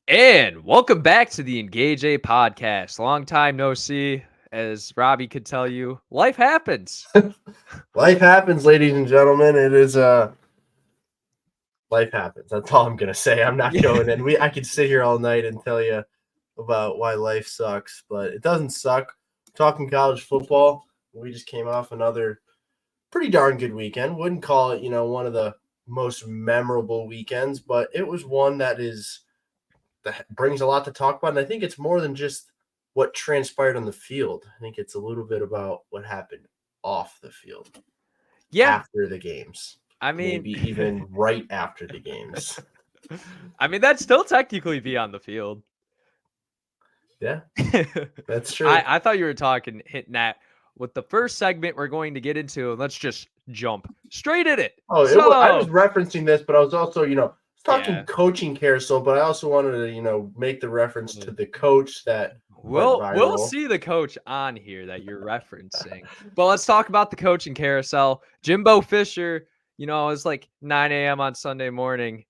And welcome back to the Engage A podcast. Long time no see. As Robby could tell you, life happens. Life happens, ladies and gentlemen. It is life happens. That's all I'm gonna say. I'm not Yeah. going in. I could sit here all night and tell you about why life sucks, but it doesn't suck. Talking college football, we just came off another pretty darn good weekend. Wouldn't call it, one of the most memorable weekends, but it was one that brings a lot to talk about. And I think it's more than just what transpired on the field. I think it's a little bit about what happened off the field Yeah. after the games. I mean, Maybe even right after the games. that'd still technically be on the field. Yeah, that's true. I thought you were hitting that with the first segment we're going to get into. And let's just jump straight at it. I was So, referencing this, but I was also, talking yeah. coaching carousel, but I also wanted to, make the reference to the coach that went We'll viral. see the coach on here that you're referencing. But let's talk about the coaching carousel. Jimbo Fisher, it was like 9 a.m. on Sunday morning.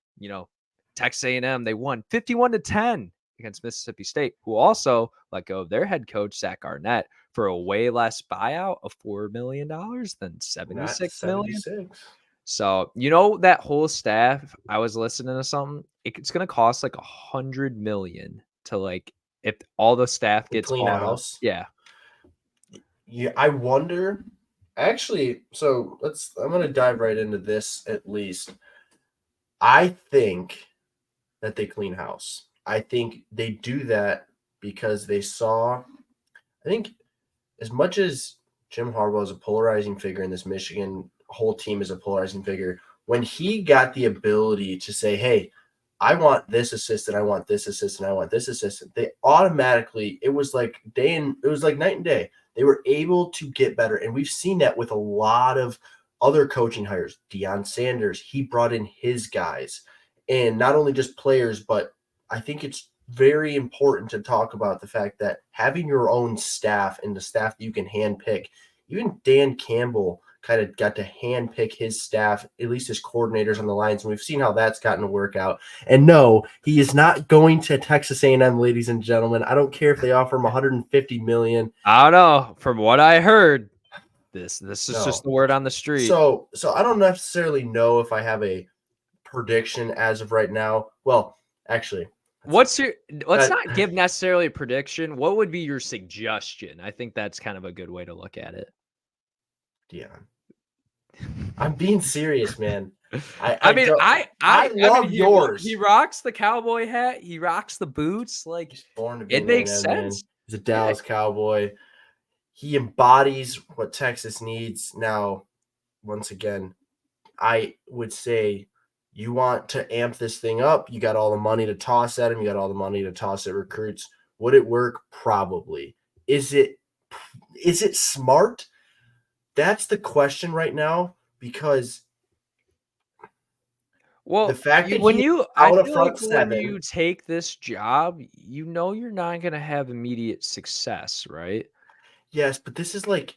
Texas A&M, they won 51-10 against Mississippi State, who also let go of their head coach, Zach Arnett, for a way less buyout of $4 million than Not $76 million. 76. So, that whole staff, I was listening to something. It's going to cost like $100 million to if all the staff To gets clean a bought up. house. Yeah. Yeah, I wonder. Actually, so I'm going to dive right into this at least. I think that they clean house. I think they do that because they saw, I think, as much as Jim Harbaugh is a polarizing figure in this Michigan whole team is a polarizing figure, when he got the ability to say, hey, I want this assistant, I want this assistant, I want this assistant, they automatically, it was like night and day. They were able to get better. And we've seen that with a lot of other coaching hires. Deion Sanders, he brought in his guys. And not only just players, but I think it's very important to talk about the fact that having your own staff and the staff that you can handpick, even Dan Campbell kind of got to handpick his staff, at least his coordinators on the lines, and we've seen how that's gotten to work out. And no, he is not going to Texas A&M, ladies and gentlemen. I don't care if they offer him $150 million. I don't know. From what I heard, this is just the word on the street. So I don't necessarily know if I have a prediction as of right now. Well, actually, Let's not give necessarily a prediction. What would be your suggestion? I think that's kind of a good way to look at it. Dion. I'm being serious, man. I love yours. He rocks the cowboy hat. He rocks the boots. Like, he's born to be it makes sense. Man. He's a Dallas Cowboy. He embodies what Texas needs. Now, once again, I would say you want to amp this thing up. You got all the money to toss at him. You got all the money to toss at recruits. Would it work? Probably. Is it smart? That's the question right now, because the fact that when you take this job, you're not going to have immediate success, right? Yes, but this is like,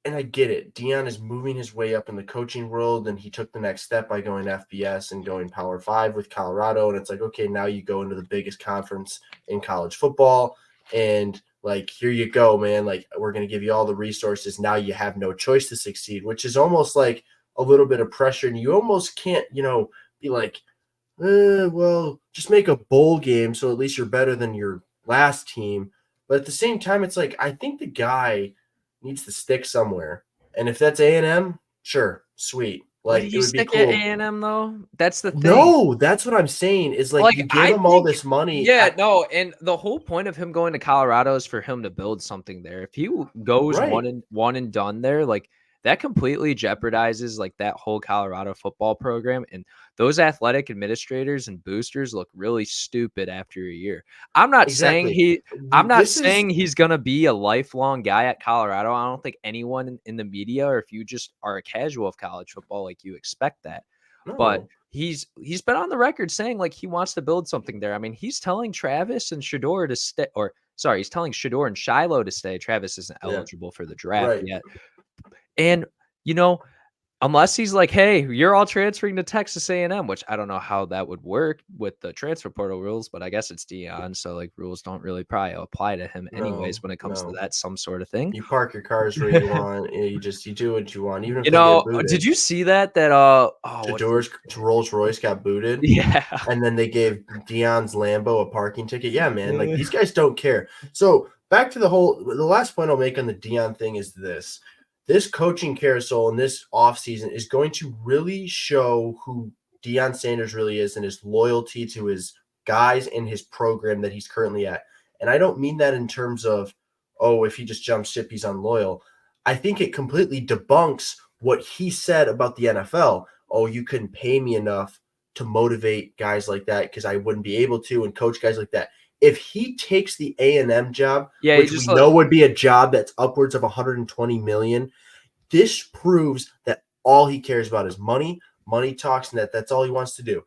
and I get it. Deion is moving his way up in the coaching world, and he took the next step by going FBS and going Power 5 with Colorado. And it's like, okay, now you go into the biggest conference in college football, and like, here you go, man. Like, we're going to give you all the resources. Now you have no choice to succeed, which is almost like a little bit of pressure. And you almost can't, be like, well, just make a bowl game so at least you're better than your last team. But at the same time, it's like, I think the guy needs to stick somewhere. And if that's A&M, sure, sweet. Like, it would be cool. At A&M though? That's the thing. No, that's what I'm saying. Is like you give him all this money. Yeah, no, and the whole point of him going to Colorado is for him to build something there. If he goes one and done there, like, that completely jeopardizes like that whole Colorado football program, and those athletic administrators and boosters look really stupid after a year. I'm not saying he's gonna be a lifelong guy at Colorado. I don't think anyone in the media, or if you just are a casual of college football, like, you expect that. No. But he's been on the record saying like he wants to build something there. I mean, he's telling Travis and Shedeur to stay, he's telling Shedeur and Shiloh to stay. Travis isn't eligible for the draft yet. And, Unless he's like, "Hey, you're all transferring to Texas A&M," which I don't know how that would work with the transfer portal rules, but I guess it's Dion, so, like, rules don't really probably apply to him anyways No, when it comes to no. that some sort of thing. You park your cars where you want. You do what you want, even if You they get know, did booted. you see that what's his Shador's Rolls Royce got booted, Yeah. and then they gave Dion's Lambo a parking ticket. Yeah, man, like these guys don't care. So back to the last point I'll make on the Dion thing is this coaching carousel in this offseason is going to really show who Deion Sanders really is and his loyalty to his guys and his program that he's currently at. And I don't mean that in terms of, oh, if he just jumps ship, he's unloyal. I think it completely debunks what he said about the NFL. Oh, you couldn't pay me enough to motivate guys like that because I wouldn't be able to and coach guys like that. If he takes the A&M job, Yeah, he which we just know would be a job that's upwards of 120 million, this proves that all he cares about is money. Money talks, and that's all he wants to do.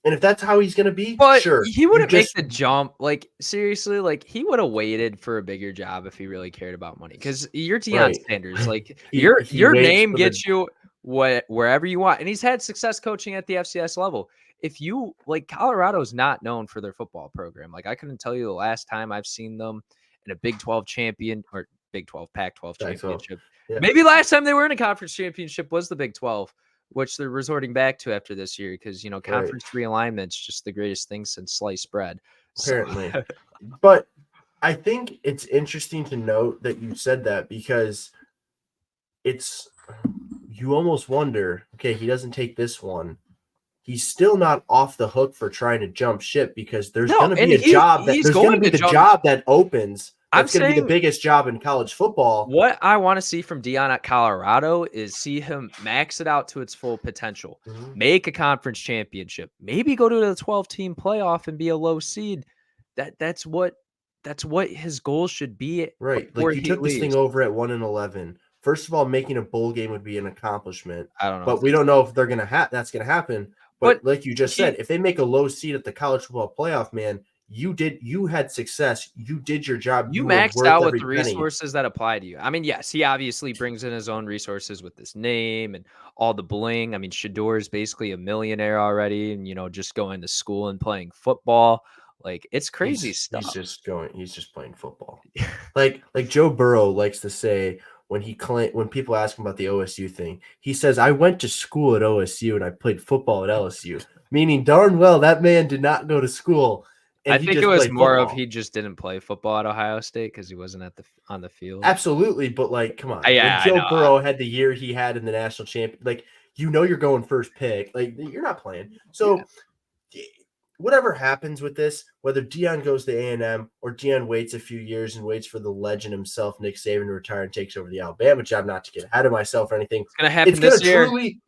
And if that's how he's going to be, but sure. he You wouldn't make just the jump, like, seriously, like, he would've waited for a bigger job if he really cared about money. Because 'cause you're Deion right. Sanders, like, He your waits name for the gets you wherever you want, and he's had success coaching at the FCS level. If you like, Colorado's not known for their football program, like, I couldn't tell you the last time I've seen them in a Big 12 champion or Big 12, Pac-12 Pac-12. championship. Yeah. Maybe last time they were in a conference championship was the Big 12. Which they're resorting back to after this year because, Right. conference realignment's just the greatest thing since sliced bread. So Apparently. But I think it's interesting to note that you said that because it's you almost wonder, okay, he doesn't take this one. He's still not off the hook for trying to jump ship because there's no, going to and be a job he's there's going to going be to the jump. job that opens. I'm That's going to be the saying biggest job in college football. what I wanna see from Dion at Colorado is see him max it out to its full potential, Mhm. make a conference championship, maybe go to the 12-team playoff and be a low seed. That's what his goal should be Right. before Like you he took this thing leaves. over at 1-11. First of all, making a bowl game would be an accomplishment, I don't know but if we it's don't know if they're going to that's going to happen. But but like you just he said, if they make a low seed at the college football playoff, man, you had success. You did your job. You You were maxed worth out with every the penny. resources that apply to you. I mean, yes, he obviously brings in his own resources with this name and all the bling. I mean, Shador is basically a millionaire already and, just going to school and playing football. Like, it's crazy stuff. He's just playing football. Like Joe Burrow likes to say when people ask him about the OSU thing, he says, "I went to school at OSU and I played football at LSU," meaning darn well that man did not go to school and I he think it just was played more of football. he just didn't play football at Ohio State because he wasn't on the field. Absolutely, but like, come on, when Yeah, I Joe know. Burrow had the year he had in the national champion, like you're going first pick, like you're not playing. Yeah. So whatever happens with this, whether Dion goes to A&M or Dion waits a few years and waits for the legend himself, Nick Saban, to retire and takes over the Alabama job, not to get ahead of myself or anything, It's going to it's happen going this to year. truly,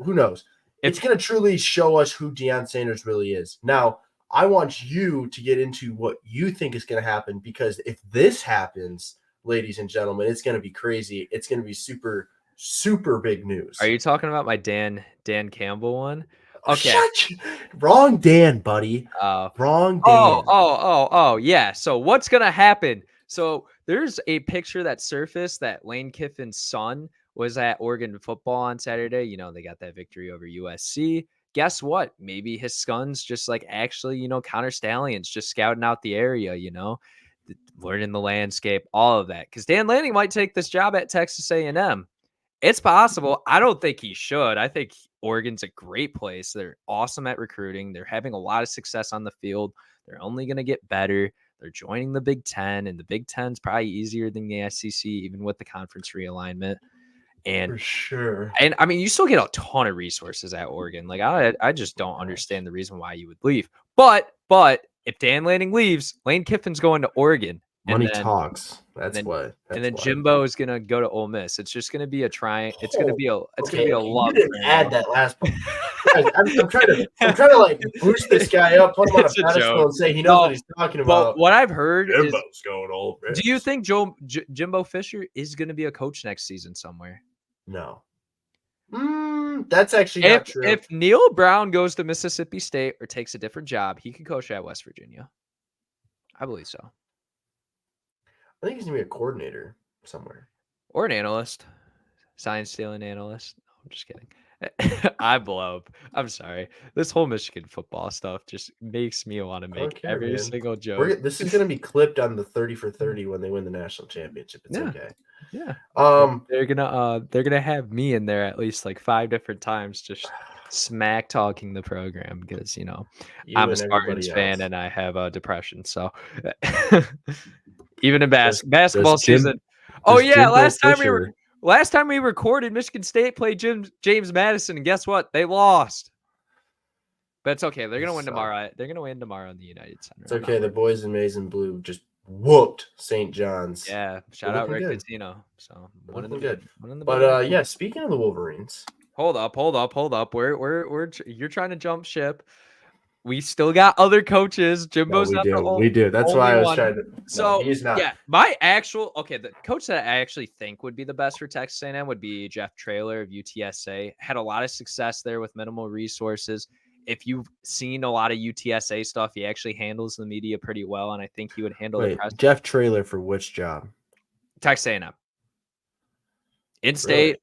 who knows? If It's going to truly show us who Deion Sanders really is. Now, I want you to get into what you think is going to happen because if this happens, ladies and gentlemen, it's going to be crazy. It's going to be super, super big Are news. you talking about my Dan Campbell one? Oh, Okay. wrong Dan, buddy. Uh, Wrong oh, Dan. oh, oh, oh, yeah. So what's gonna happen? So there's a picture that surfaced that Lane Kiffin's son was at Oregon football on Saturday. They got that victory over USC. Guess what? Maybe his son's just like actually, counter stallions, just scouting out the area, learning the landscape, all of that. Because Dan Lanning might take this job at Texas A&M. It's possible. I don't think he should. I think Oregon's a great place. They're awesome at recruiting. They're having a lot of success on the field. They're only going to get better. They're joining the Big Ten, and the Big Ten's probably easier than the SEC, even with the conference realignment. And For sure. and I mean, you still get a ton of resources at Oregon. Like I just don't Gosh. understand the reason why you would leave. But if Dan Lanning leaves, Lane Kiffin's going to Oregon, and Money then talks. and That's then what. and That's then why. Jimbo is gonna go to Ole Miss. It's just gonna be a try. It's gonna Oh, be a okay. You love didn't add triangle. that last part. Guys, I'm trying to like boost this guy up, put him on a It's a pedestal, joke. and say he knows what No, he's talking but about. what I've heard is, Jimbo's going Ole do you Miss. think Jimbo Fisher is gonna be a coach next season somewhere? No. That's actually not true. If Neil Brown goes to Mississippi State or takes a different job, he can coach at West Virginia. I believe so, I think he's gonna be a coordinator somewhere. or an analyst. Science stealing analyst. No, I'm just kidding. I blow up. I'm sorry. This whole Michigan football stuff just makes me want to I don't make care, every man. single joke. This is gonna be clipped on the 30 for 30 when they win the national championship. It's Yeah. okay. Yeah. Um, they're gonna have me in there at least like 5 different times just smack talking the program because you I'm a and Spartans everybody fan else. and I have depression. So even in Does basketball Jim season. Oh yeah, Jimbo Fisher? last time we recorded, Michigan State played James Madison, and guess what? They lost. But it's okay. They're gonna win tomorrow. They're gonna win tomorrow in the United Center. It's okay. The boys in maize and blue just whooped St. John's. Yeah, shout out Rick good. Pitino. So Looking good. one in the But yeah, speaking of the Wolverines, hold up. We're you're trying to jump ship. We still got other coaches. Jimbo's not the we do. That's why only I was one. trying to. So he's not. yeah, the coach that I actually think would be the best for Texas A&M would be Jeff Traylor of UTSA. Had a lot of success there with minimal resources. If you've seen a lot of UTSA stuff, he actually handles the media pretty well, and I think he would handle the press. Jeff Traylor for which job? Texas A&M. In-state. Really?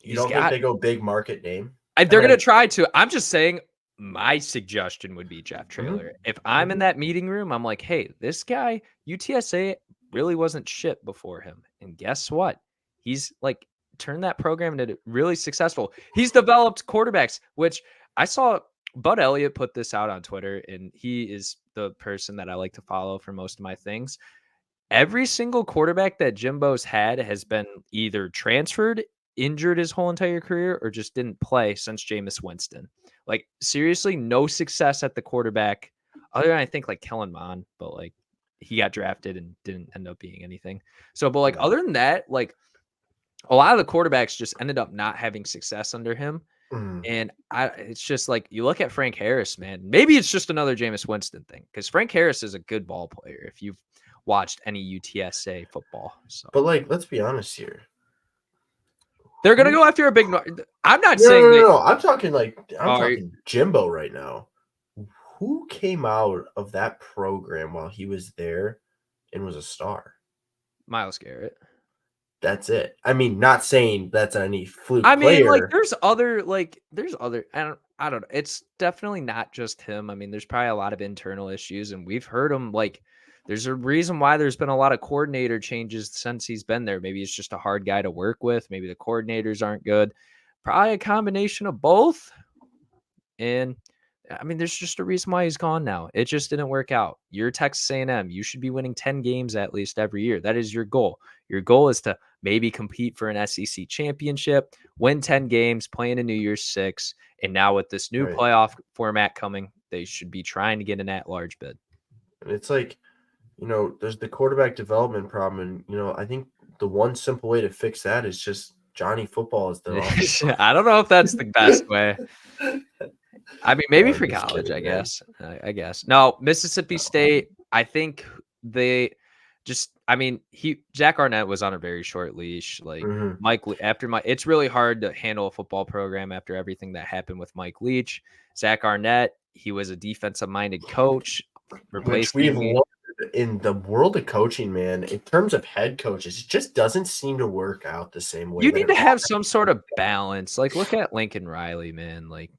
You don't think they go big market name? They're going to try to. I'm just saying my suggestion would be Jeff Traylor. Mm-hmm. If I'm in that meeting room, I'm like, hey, this guy, UTSA really wasn't shit before him. And guess what? He's like turned that program into really successful. He's developed quarterbacks, which I saw Bud Elliott put this out on Twitter, and he is the person that I like to follow for most of my things. Every single quarterback that Jimbo's had has been either transferred, injured his whole entire career, or just didn't play since Jameis Winston. Like, seriously, no success at the quarterback, other than I think like Kellen Mond, but like he got drafted and didn't end up being anything. So, but like other than that, like a lot of the quarterbacks just ended up not having success under him. And it's just like you look at Frank Harris, man. Maybe it's just another Jameis Winston thing because Frank Harris is a good ball player if you've watched any UTSA football. So, but like, let's be honest here. They're gonna go after a big. I'm not saying no. I'm talking talking Jimbo right now. Who came out of that program while he was there and was a star? Myles Garrett. That's it. I mean, not saying that's any fluke I mean, player. like there's other. I don't know. It's definitely not just him. I mean, there's probably a lot of internal issues, and we've heard him like. There's a reason why there's been a lot of coordinator changes since he's been there. Maybe it's just a hard guy to work with. Maybe the coordinators aren't good. Probably a combination of both. And I mean, there's just a reason why he's gone now. It just didn't work out. You're Texas A&M. You should be winning 10 games at least every year. That is your goal. Your goal is to maybe compete for an SEC championship, win 10 games, play in a New Year's 6. And now with this new playoff format coming, they should be trying to get an at-large bid. And it's like, there's the quarterback development problem. And, I think the one simple way to fix that is just Johnny Football is the I don't know if that's the best way. I mean, maybe for college, I guess. No, Mississippi State, I think Zach Arnett was on a very short leash. Like it's really hard to handle a football program after everything that happened with Mike Leach. Zach Arnett, he was a defensive-minded coach. Which we've learned in the world of coaching, man, in terms of head coaches, it just doesn't seem to work out the same way. You need to have some sort of balance. Like, look at Lincoln Riley, man. Like,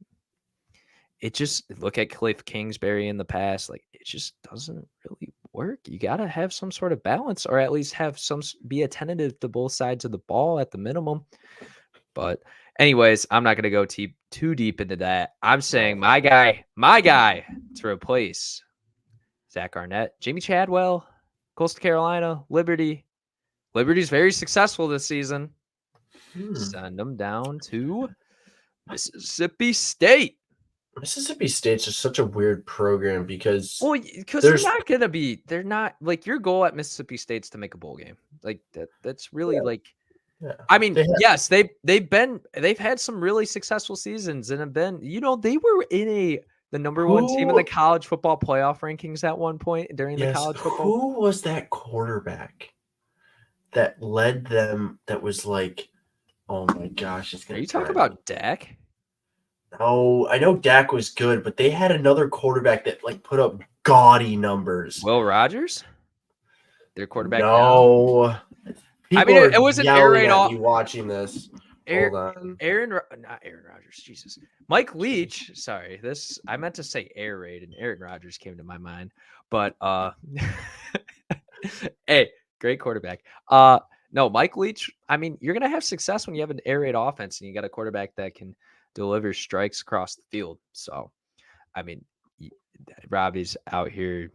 look at Cliff Kingsbury in the past. Like, it just doesn't really work. You got to have some sort of balance, or at least be attentive to both sides of the ball at the minimum. But anyways, I'm not going to go too deep into that. I'm saying my guy to replace Zach Arnett, Jimmy Chadwell, Coastal Carolina, Liberty. Liberty's very successful this season. Send them down to Mississippi State. Mississippi State's just such a weird program because they're not like your goal at Mississippi State's to make a bowl game. Like that's really I mean, yes, they've had some really successful seasons and have been, they were in the number one team in the college football playoff rankings at one point during the college football. Who was that quarterback that led them that was like, oh my gosh. Are you talking about Dak? No, I know Dak was good, but they had another quarterback that put up gaudy numbers. Will Rogers? Their quarterback? No. People are it was an air yelling raid at all me watching this. air Hold on. not Aaron Rodgers, Jesus. Mike Leach, sorry. I meant to say air raid and Aaron Rodgers came to my mind. But hey, great quarterback. No, Mike Leach, I mean, you're going to have success when you have an air raid offense and you got a quarterback that can deliver strikes across the field. So, I mean, Robby's out here,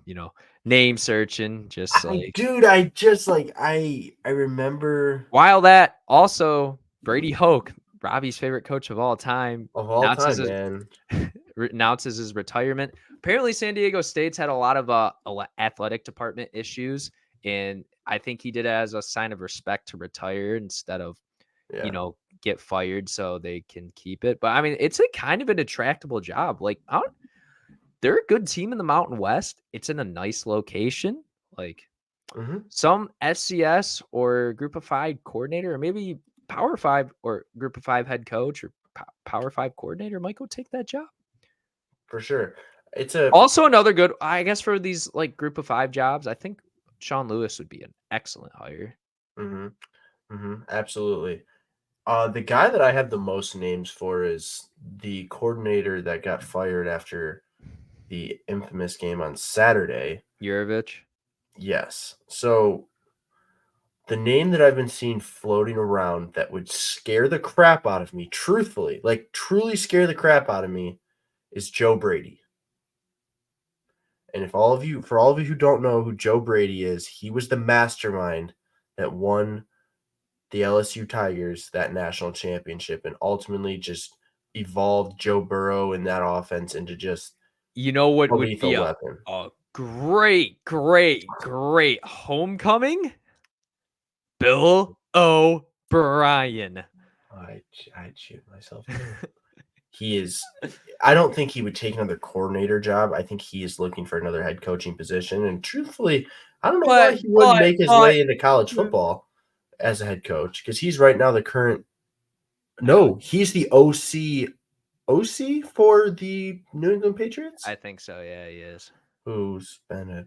name searching, just like I just like I remember while that also Brady Hoke, Robbie's favorite coach of all time, of all time, man. announces his retirement. Apparently, San Diego State's had a lot of athletic department issues, and I think he did it as a sign of respect to retire instead of, Yeah. Get fired so they can keep it. But I mean, it's a kind of an attractable job. Like, they're a good team in the Mountain West. It's in a nice location. Like, Mm-hmm. some FCS or Group of Five coordinator, or maybe Power Five or Group of Five head coach or Power Five coordinator might go take that job. For sure. It's a Also, another good, I guess, for these like Group of Five jobs, I think Sean Lewis would be an excellent hire. mm-hmm, absolutely. The guy that I have the most names for is the coordinator that got fired after the infamous game on Saturday. Yurovich. Yes. So the name that I've been seeing floating around that would scare the crap out of me, truthfully, like truly scare the crap out of me, is Joe Brady. And for all of you who don't know who Joe Brady is, he was the mastermind that won the LSU Tigers that national championship and ultimately just evolved Joe Burrow and that offense into just You know what a would be lethal a weapon. great homecoming? Bill O'Brien. I'd shoot myself too. He is. I don't think he would take another coordinator job. I think he is looking for another head coaching position. And truthfully, I don't know why he wouldn't make his way into college football as a head coach because he's right now the current. No, he's the OC for the New England Patriots. I think so. Yeah, he is. Who's been a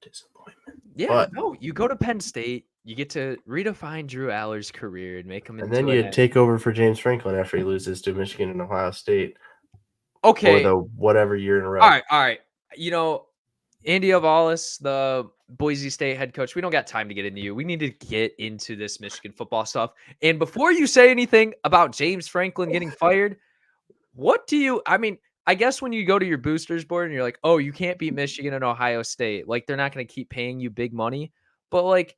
disappointment. Yeah, But no, you go to Penn State, you get to redefine Drew Aller's career and make him and then into you take over for James Franklin after he loses to Michigan and Ohio State for the whatever year in a row. All right. Andy Avalos, the Boise State head coach, we don't got time to get into you. We need to get into this Michigan football stuff. And before you say anything about James Franklin getting fired, I guess when you go to your boosters board and you're like, oh, you can't beat Michigan and Ohio State, like they're not going to keep paying you big money. But like,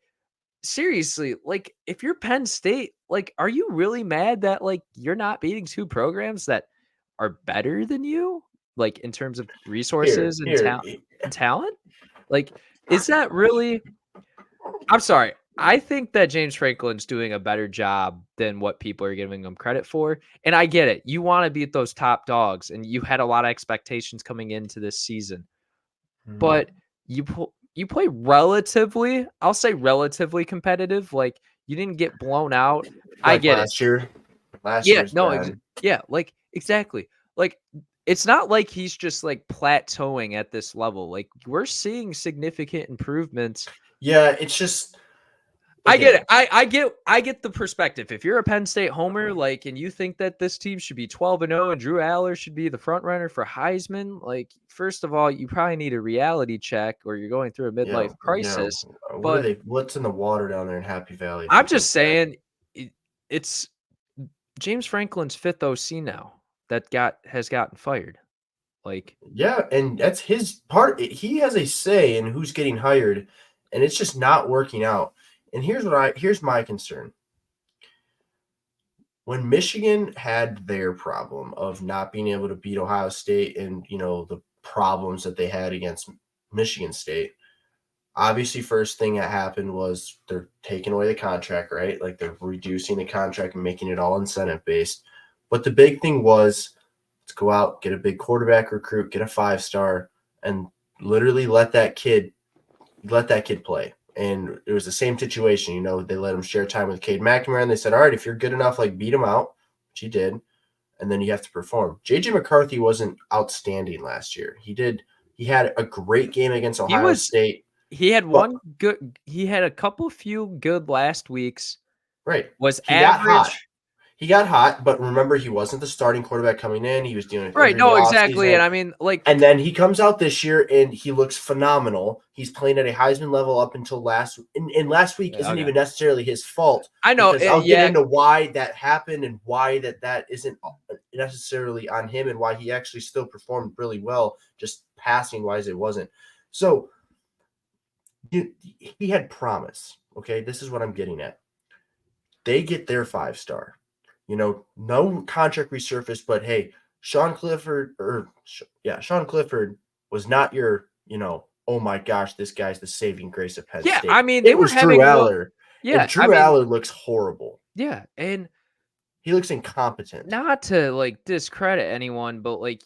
seriously, like if you're Penn State, like, are you really mad that like you're not beating two programs that are better than you, like in terms of resources and talent? Like, is that really? I'm sorry. I think that James Franklin's doing a better job than what people are giving him credit for. And I get it. You want to beat those top dogs, and you had a lot of expectations coming into this season. But you play relatively, I'll say relatively competitive. Like, you didn't get blown out. I get it. Last year's bad. Like exactly. Like, it's not like he's just like plateauing at this level. Like, we're seeing significant improvements. Yeah, it's just I get it. I get the perspective. If you're a Penn State homer, like, and you think that this team should be 12-0 and Drew Aller should be the front runner for Heisman, like, first of all, you probably need a reality check or you're going through a midlife crisis. What's in the water down there in Happy Valley? I'm just saying, it's James Franklin's fifth OC now that has gotten fired. Like, yeah, and that's his part. He has a say in who's getting hired, and it's just not working out. And here's my concern. When Michigan had their problem of not being able to beat Ohio State and, the problems that they had against Michigan State, obviously first thing that happened was they're taking away the contract, right? Like they're reducing the contract and making it all incentive based. But the big thing was let's go out, get a big quarterback recruit, get a 5-star, and literally let that kid play. And it was the same situation. They let him share time with Cade McNamara, and they said, all right, if you're good enough, like beat him out, which he did, and then you have to perform. J.J. McCarthy wasn't outstanding last year. He had a great game against Ohio State. he had But one good. He had a couple few good last weeks. right, Was he got hot. average. He got hot, but remember, he wasn't the starting quarterback coming in. He was dealing with Right. injury in the No, exactly. And offseason. I mean, like, And then he comes out this year and he looks phenomenal. He's playing at a Heisman level up until last and last week isn't okay. even necessarily his fault I know. because I'll get Yeah. into why that happened and why that isn't necessarily on him and why he actually still performed really well, just passing wise it wasn't. So he had promise. Okay, this is what I'm getting at. They get their 5-star. No contract resurfaced, but hey, Sean Clifford was not your, oh my gosh, this guy's the saving grace of Penn Yeah. I State. mean, they It were was Drew having no. Aller, and Yeah. I Drew mean, Aller looks horrible. yeah. And He looks incompetent. not to like discredit anyone, but like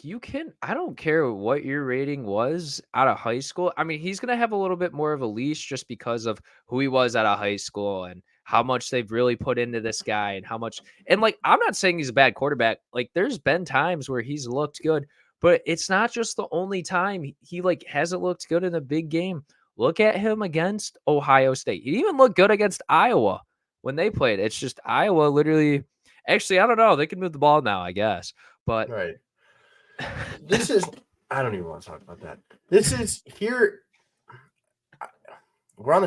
I don't care what your rating was out of high school. I mean, he's gonna have a little bit more of a leash just because of who he was out of high school and how much they've really put into this guy and how much and like I'm not saying he's a bad quarterback. Like there's been times where he's looked good, but it's not just the only time he like hasn't looked good in a big game. Look at him against Ohio State. He even looked good against Iowa when they played. It's just Iowa literally. Actually, I don't know. They can move the ball now, I guess. But Right. This is I don't even want to talk about that. This is here. We're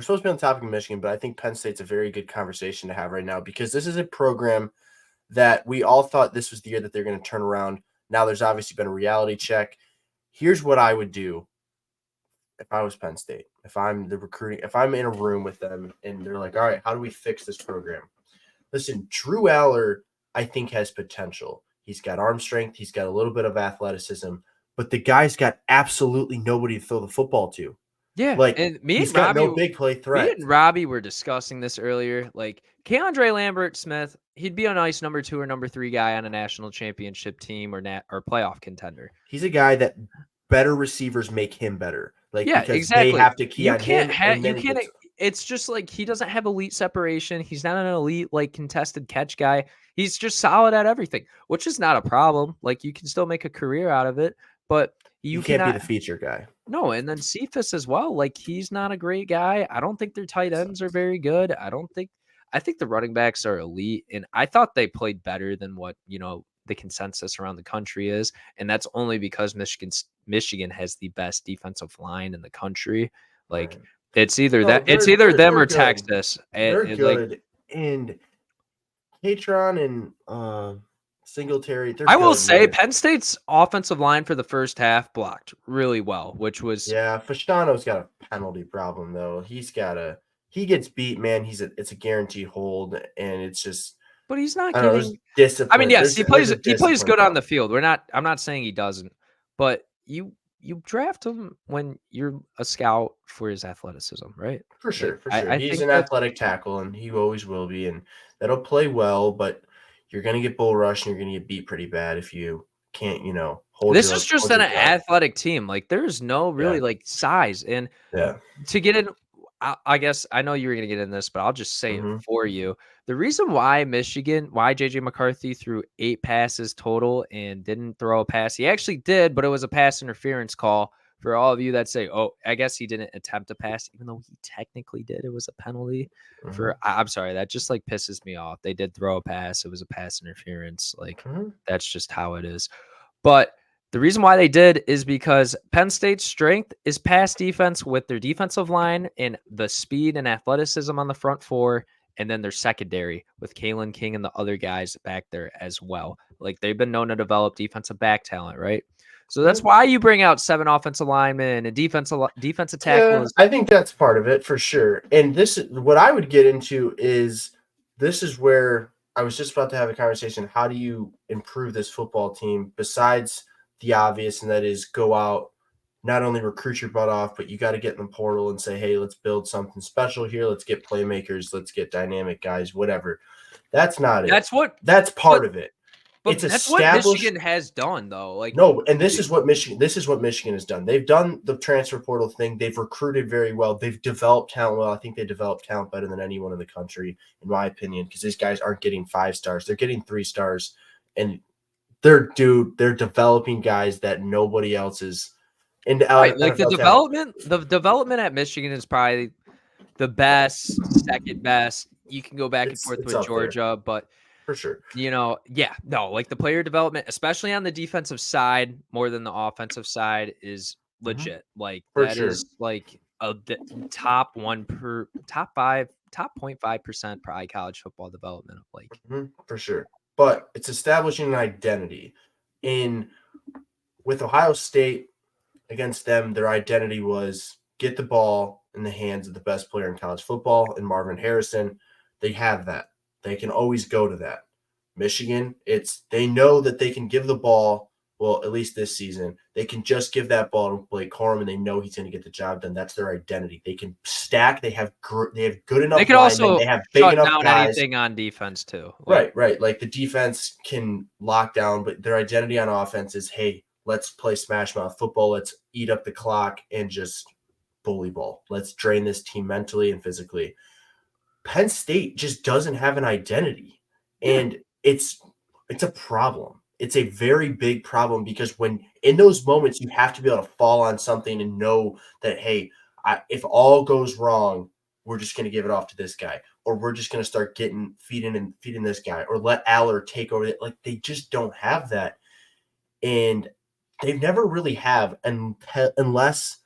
supposed to be on the topic of Michigan, but I think Penn State's a very good conversation to have right now because this is a program that we all thought this was the year that they're going to turn around. Now there's obviously been a reality check. Here's what I would do if I was Penn State. If I'm in a room with them and they're like, all right, how do we fix this program? Listen, Drew Aller, I think, has potential. He's got arm strength. He's got a little bit of athleticism, but the guy's got absolutely nobody to throw the football to. yeah, Like, and he's got no big play me threat. and Robby were discussing this earlier. Like Keandre Lambert Smith, he'd be a nice number 2 or number 3 guy on a national championship team or playoff contender. He's a guy that better receivers make him better. Like, Yeah, because they exactly. have to key on him, and then he gets It's just like he doesn't have elite separation. He's not an elite like contested catch guy. He's just solid at everything, which is not a problem. Like you can still make a career out of it, but you you can't be cannot. the feature guy. No, and then Cephas as well. Like he's not a great guy. I don't think their tight ends are very good. I think the running backs are elite, and I thought they played better than what the consensus around the country is, and that's only because Michigan has the best defensive line in the country. Like Right. it's either No, them they're or good. Texas. They're Like good, and Patron and Singletary, they're I will good, say, man. Penn State's offensive line for the first half blocked really well, which was Yeah, Fasciano's got a penalty problem though. He gets beat, man. It's a guaranteed hold, and it's just but he's not I don't know. There's getting. I mean, discipline. yes, There's a he plays discipline good on the problem. field. I'm not saying he doesn't, but you draft him when you're a scout for his athleticism, right? For Like sure, for sure. I He's think an that's athletic tackle, and he always will be, and that'll play well. But you're gonna get bull rush, and you're gonna get beat pretty bad if you can't, this is just hold an your ground. athletic team. Like there's no really Yeah, like size and yeah. to get in. I guess I know you were going to get in this, but I'll just say it Mm-hmm. for you. The reason why why JJ McCarthy threw 8 passes total and didn't throw a pass, he actually did, but it was a pass interference call. For all of you that say, "Oh, I guess he didn't attempt a pass," even though he technically did, it was a penalty. Mm-hmm. I'm sorry, that just like pisses me off. They did throw a pass; it was a pass interference. Like Mm-hmm. that's just how it is. But the reason why they did is because Penn State's strength is pass defense with their defensive line and the speed and athleticism on the front four, and then their secondary with Kalen King and the other guys back there as well. Like they've been known to develop defensive back talent, right? So that's why you bring out 7 offensive linemen and defensive Yeah, tackles. I think that's part of it for sure. And what I would get into is this is where I was just about to have a conversation. How do you improve this football team besides the obvious, and that is go out, not only recruit your butt off, but you got to get in the portal and say, hey, let's build something special here. Let's get playmakers. Let's get dynamic guys, whatever. That's not it. That's part of it. It's But that's what established. Michigan has done, though. Like No, and this is what Michigan has done. They've done the transfer portal thing. They've recruited very well. They've developed talent well. I think they develop talent better than anyone in the country, in my opinion, because these guys aren't getting 5 stars. They're getting 3 stars, and they're developing guys that nobody else is. in Right, like NFL talent. the development at Michigan is probably the best, second best. You can go back and forth It's with up there Georgia, but for sure. yeah, no, like the player development, especially on the defensive side more than the offensive side, is Mhm. legit. Like For that sure. is like top 5, top 0.5% probably college football development. Like, For sure. But it's establishing an identity. In with Ohio State against them, their identity was get the ball in the hands of the best player in college football, and Marvin Harrison. They have that. They can always go to that. Michigan, it's they know that they can give the ball. Well, at least this season, they can just give that ball to Blake Corum, and they know he's going to get the job done. That's their identity. They can stack. They have good they enough could linemen. also They have big shut enough down guys. anything on defense too. Like, Right. Like the defense can lock down, but their identity on offense is, hey, let's play smash mouth football. Let's eat up the clock and just bully ball. Let's drain this team mentally and physically. Penn State just doesn't have an identity, yeah, and it's a problem. It's a very big problem because when in those moments you have to be able to fall on something and know that, hey, if all goes wrong, we're just going to give it off to this guy, or we're just going to start feeding this guy, or let Aller take over it. Like they just don't have that, and they've never really have, unless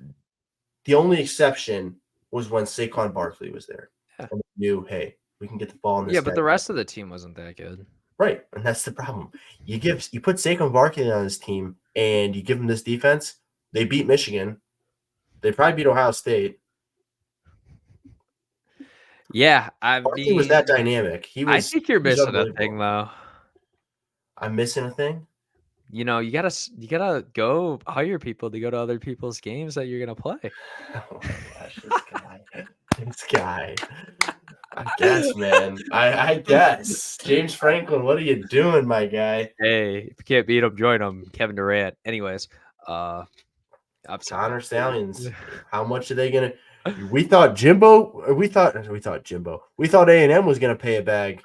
the only exception was when Saquon Barkley was there, yeah, and they knew, hey, we can get the ball in yeah. this But guy. the rest of the team wasn't that good. Right, and that's the problem. You put Saquon Barkley on his team, and you give him this defense. They beat Michigan. They probably beat Ohio State. Yeah, I Barkley was that mean, dynamic. I think you're He was missing a thing unbelievable. though. I'm missing a thing. You gotta go hire people to go to other people's games that you're gonna play. Oh my gosh, this guy. I guess, man. I guess. James Franklin, what are you doing, my guy? Hey, if you can't beat them, join them. Kevin Durant. Anyways, I'm sorry. Connor Stallions. How much are they gonna? We thought Jimbo. We thought Jimbo. We thought A&M was gonna pay a bag.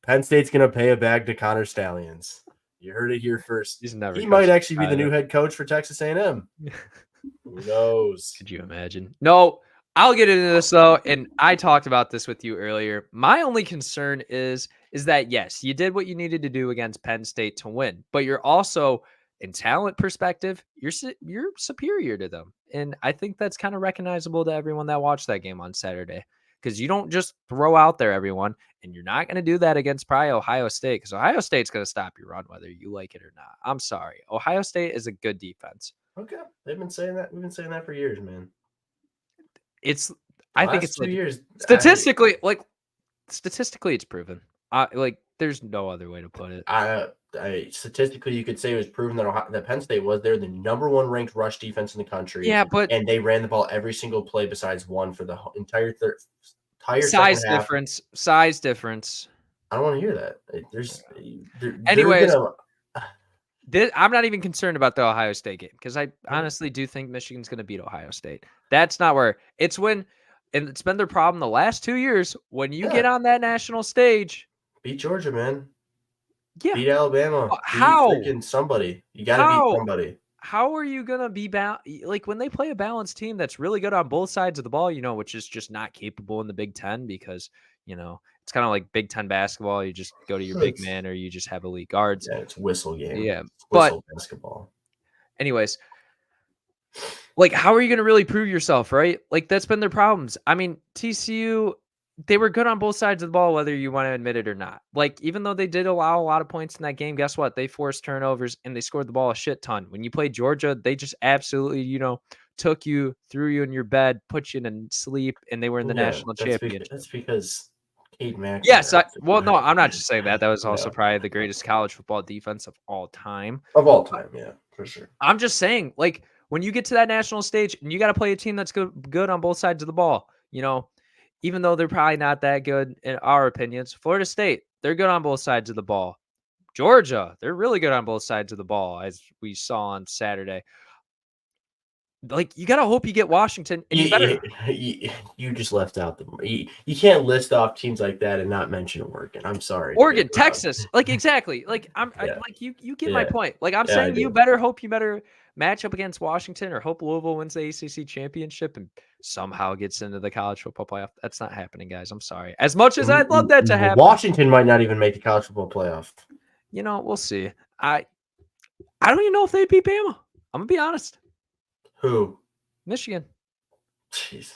Penn State's gonna pay a bag to Connor Stallions. You heard it here first. He's never He might coached actually be the new either. head coach for Texas A&M. Who knows? Could you imagine? No, I'll get into this though, and I talked about this with you earlier. My only concern is that yes, you did what you needed to do against Penn State to win, but you're also in talent perspective, you're superior to them, and I think that's kind of recognizable to everyone that watched that game on Saturday. Because you don't just throw out there everyone, and you're not going to do that against probably Ohio State. Because Ohio State's going to stop your run whether you like it or not. I'm sorry, Ohio State is a good defense. Okay, they've been saying that. We've been saying that for years, man. It's The I think last it's 2 years, statistically it's proven. Like there's no other way to put it. statistically, you could say it was proven that Penn State was they're the number one ranked rush defense in the country, Yeah, but and they ran the ball every single play besides one for the entire second size half. difference, size difference. I don't want to hear that. They're Anyways, gonna. I'm not even concerned about the Ohio State game because I honestly do think Michigan's going to beat Ohio State. That's not where it's when, and it's been their problem the last 2 years when you get Yeah, on that national stage. beat Georgia, man. Yeah, Beat Alabama. Beat how? freaking somebody. You got to beat How? somebody. How are you gonna be like when they play a balanced team that's really good on both sides of the ball, which is just not capable in the Big Ten because it's kind of like Big Ten basketball. You just go to your big It's, man or you just have elite guards. yeah, it's whistle game. Yeah, It's but whistle basketball. anyways, like how are you gonna really prove yourself, right? Like that's been their problems. I mean, TCU. They were good on both sides of the ball, whether you want to admit it or not. Like, even though they did allow a lot of points in that game, guess what? They forced turnovers and they scored the ball a shit ton. When you played Georgia, they just absolutely, took you, threw you in your bed, put you in sleep, and they were in the Yeah, national that's championship. because Kate Mack. Yes. Well, no, I'm not just saying that. That was also No. probably the greatest college football defense of all time. Of all time, yeah, for sure. I'm just saying, like, when you get to that national stage and you got to play a team that's good on both sides of the ball, even though they're probably not that good in our opinions. Florida State, they're good on both sides of the ball. Georgia, they're really good on both sides of the ball, as we saw on Saturday. Like, you got to hope you get Washington, and you better. You just left out you can't list off teams like that and not mention Oregon. I'm sorry. Oregon, Texas, like exactly. Like Yeah. like you get my point. Like I'm Yeah, I saying, you do. better hope you better match up against Washington, or hope Louisville wins the ACC championship and somehow gets into the college football playoff. That's not happening, guys. I'm sorry. As much as I'd love that to happen, Washington might not even make the college football playoff. we'll see. I don't even know if they'd beat Bama. I'm gonna be honest. Who? Michigan. Jeez.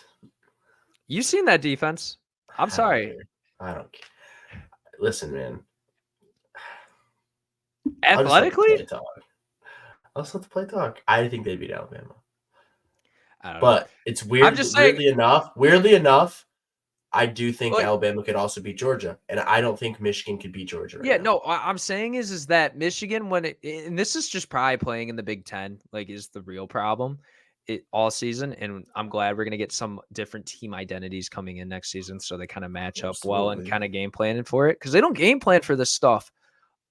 You seen that defense? I'm sorry. I don't care. Listen, man. Athletically, I'll just let the play talk. I think they beat Alabama. I don't know. But it's weird. I'm just saying, weirdly enough, I do think Alabama could also beat Georgia, and I don't think Michigan could beat Georgia. Right now. No, what I'm saying is that Michigan, and this is just probably playing in the Big Ten, like, is the real problem all season. And I'm glad we're gonna get some different team identities coming in next season, so they kind of match up well and kind of game planning for it, because they don't game plan for this stuff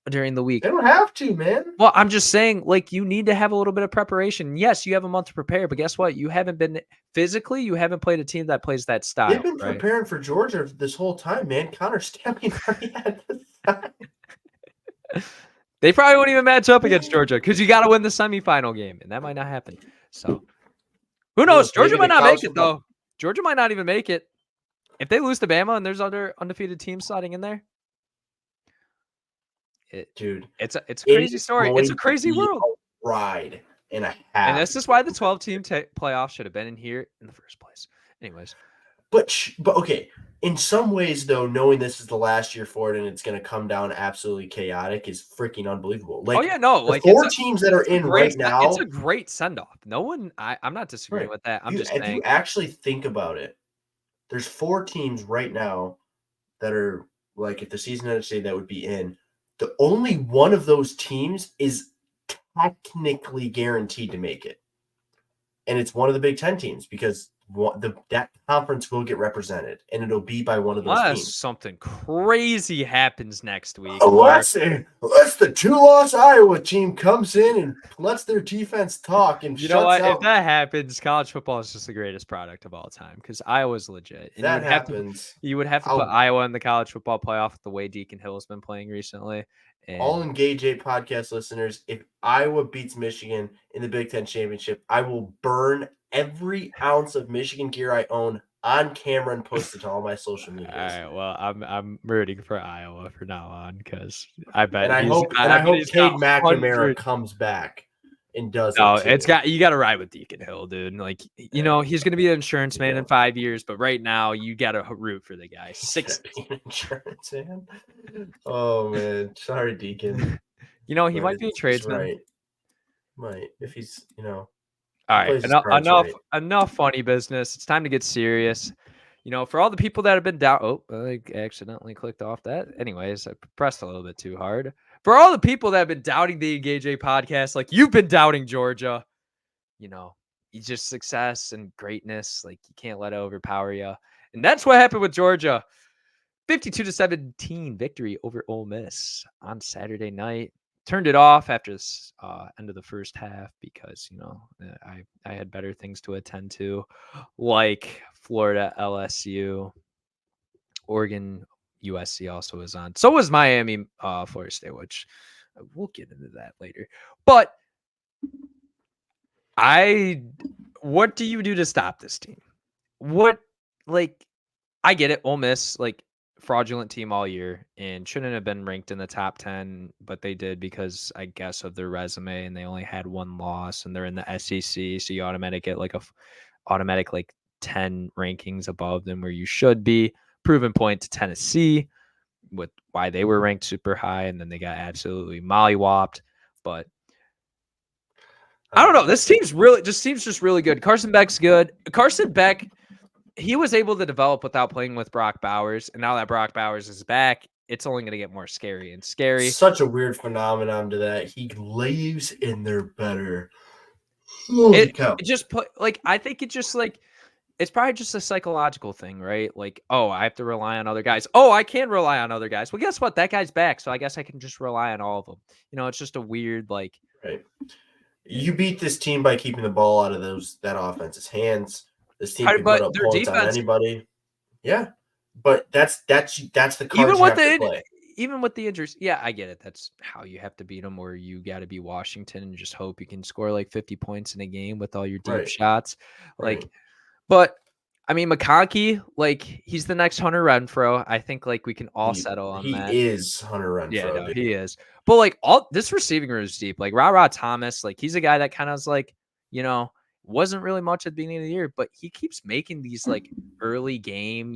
during the week. They don't have to, man. Well, I'm just saying, like, you need to have a little bit of preparation. Yes, you have a month to prepare, but guess what? You haven't been physically, you haven't played a team that plays that style. They've been preparing for Georgia this whole time, man. Connor Stanley already had this time. They probably won't even match up against Georgia because you got to win the semifinal game, and that might not happen. So, who knows? Georgia might not make it, though. Georgia might not even make it. If they lose to Bama and there's other undefeated teams sliding in there, dude, it's a crazy story. It's a crazy world. Ride and a half. And this is why the 12-team playoff should have been in here in the first place. Anyways. But okay, in some ways, though, knowing this is the last year for it and it's going to come down absolutely chaotic is freaking unbelievable. Like, the 4 teams that are in right now, it's a great send off. No one, I'm not disagreeing with that. I'm just saying, if you actually think about it, there's 4 teams right now that are, like, if the season ended today, that would be in. The only one of those teams is technically guaranteed to make it, and it's one of the Big Ten teams, because that conference will get represented, and it'll be by one of those teams. Something crazy happens next week. Unless the 2-loss Iowa team comes in and lets their defense talk and you know what? If that happens, college football is just the greatest product of all time, because Iowa's legit. And you would have to put Iowa in the college football playoff the way Deacon Hill's been playing recently. And all Engage 8 podcast listeners, if Iowa beats Michigan in the Big Ten championship, I will burn every ounce of Michigan gear I own on camera and post it to all my social media. All right, well, I'm rooting for Iowa from now on, because I bet. And I hope Cade McNamara comes back and does. No, you got to ride with Deacon Hill, dude. Like, he's going to be an insurance man in 5 years, but right now you got to root for the guy. 6 insurance man. Oh man, sorry, Deacon. He might be a tradesman. Right. Might, if he's All right, enough funny business. It's time to get serious. For all the people that have been I accidentally clicked off that. Anyways, I pressed a little bit too hard. For all the people that have been doubting the Engage 8 podcast, like you've been doubting Georgia, it's just success and greatness. Like, you can't let it overpower you. And that's what happened with Georgia. 52-17 victory over Ole Miss on Saturday night. Turned it off after this end of the first half because, I had better things to attend to, like Florida, LSU, Oregon, USC also was on. So was Miami, Florida State, which we'll get into that later. But what do you do to stop this team? I get it. Ole Miss, fraudulent team all year and shouldn't have been ranked in the top 10, but they did because, I guess, of their resume, and they only had 1 loss and they're in the SEC. So you automatic get automatic 10 rankings above them where you should be. Proven point to Tennessee with why they were ranked super high, and then they got absolutely mollywopped. But I don't know. This team's seems really good. Carson Beck's good. Carson Beck, he was able to develop without playing with Brock Bowers, and now that Brock Bowers is back, it's only going to get more scary and scary. Such a weird phenomenon to that. He leaves and they're better. I think it just it's probably just a psychological thing, right? I have to rely on other guys. I can rely on other guys. Well, guess what? That guy's back, so I guess I can just rely on all of them. It's just a weird Right. You beat this team by keeping the ball out of that offense's hands. This team could put But up their points on defense, anybody. Yeah, but that's the even cards you with have to play. the injuries, yeah, I get it. That's how you have to beat them, or you got to be Washington and just hope you can score like 50 points in a game with all your deep Right, shots. right. Like, but I mean, McConkey, like he's the next Hunter Renfro. I think like we can all settle on He that. is Hunter Yeah, Renfro, no, dude. he is. But like all this receiving room is deep. Like Ra Thomas, like he's a guy that kind of was like, wasn't really much at the beginning of the year, but he keeps making these like early game,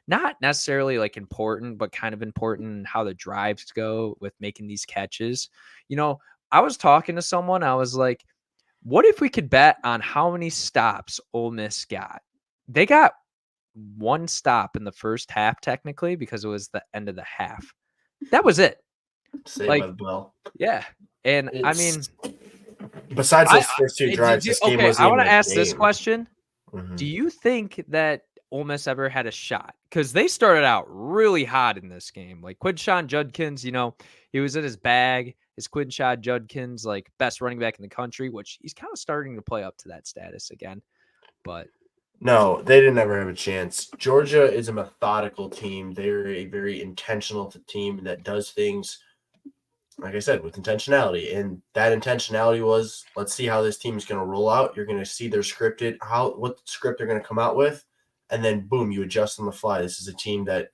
not necessarily like important, but kind of important in how the drives go with making these catches. I was talking to someone, I was like, what if we could bet on how many stops Ole Miss got? They got one stop in the first half, technically, because it was the end of the half. That was it. Saved by Like, the bell. yeah. And I mean, It's besides those first two drives, this game okay, wasn't I even want to a ask this game. question. Mm-hmm. Do you think that Ole Miss ever had a shot? Because they started out really hot in this game. Like Quinshawn Judkins, he was in his bag. His Quinshawn Judkins, like best running back in the country, which he's kind of starting to play up to that status again. But No, they didn't ever have a chance. Georgia is a methodical team. They're a very intentional team that does things, like I said, with intentionality. And that intentionality was, let's see how this team is going to roll out. You're going to see their scripted, what script they're going to come out with, and then boom, you adjust on the fly. This is a team that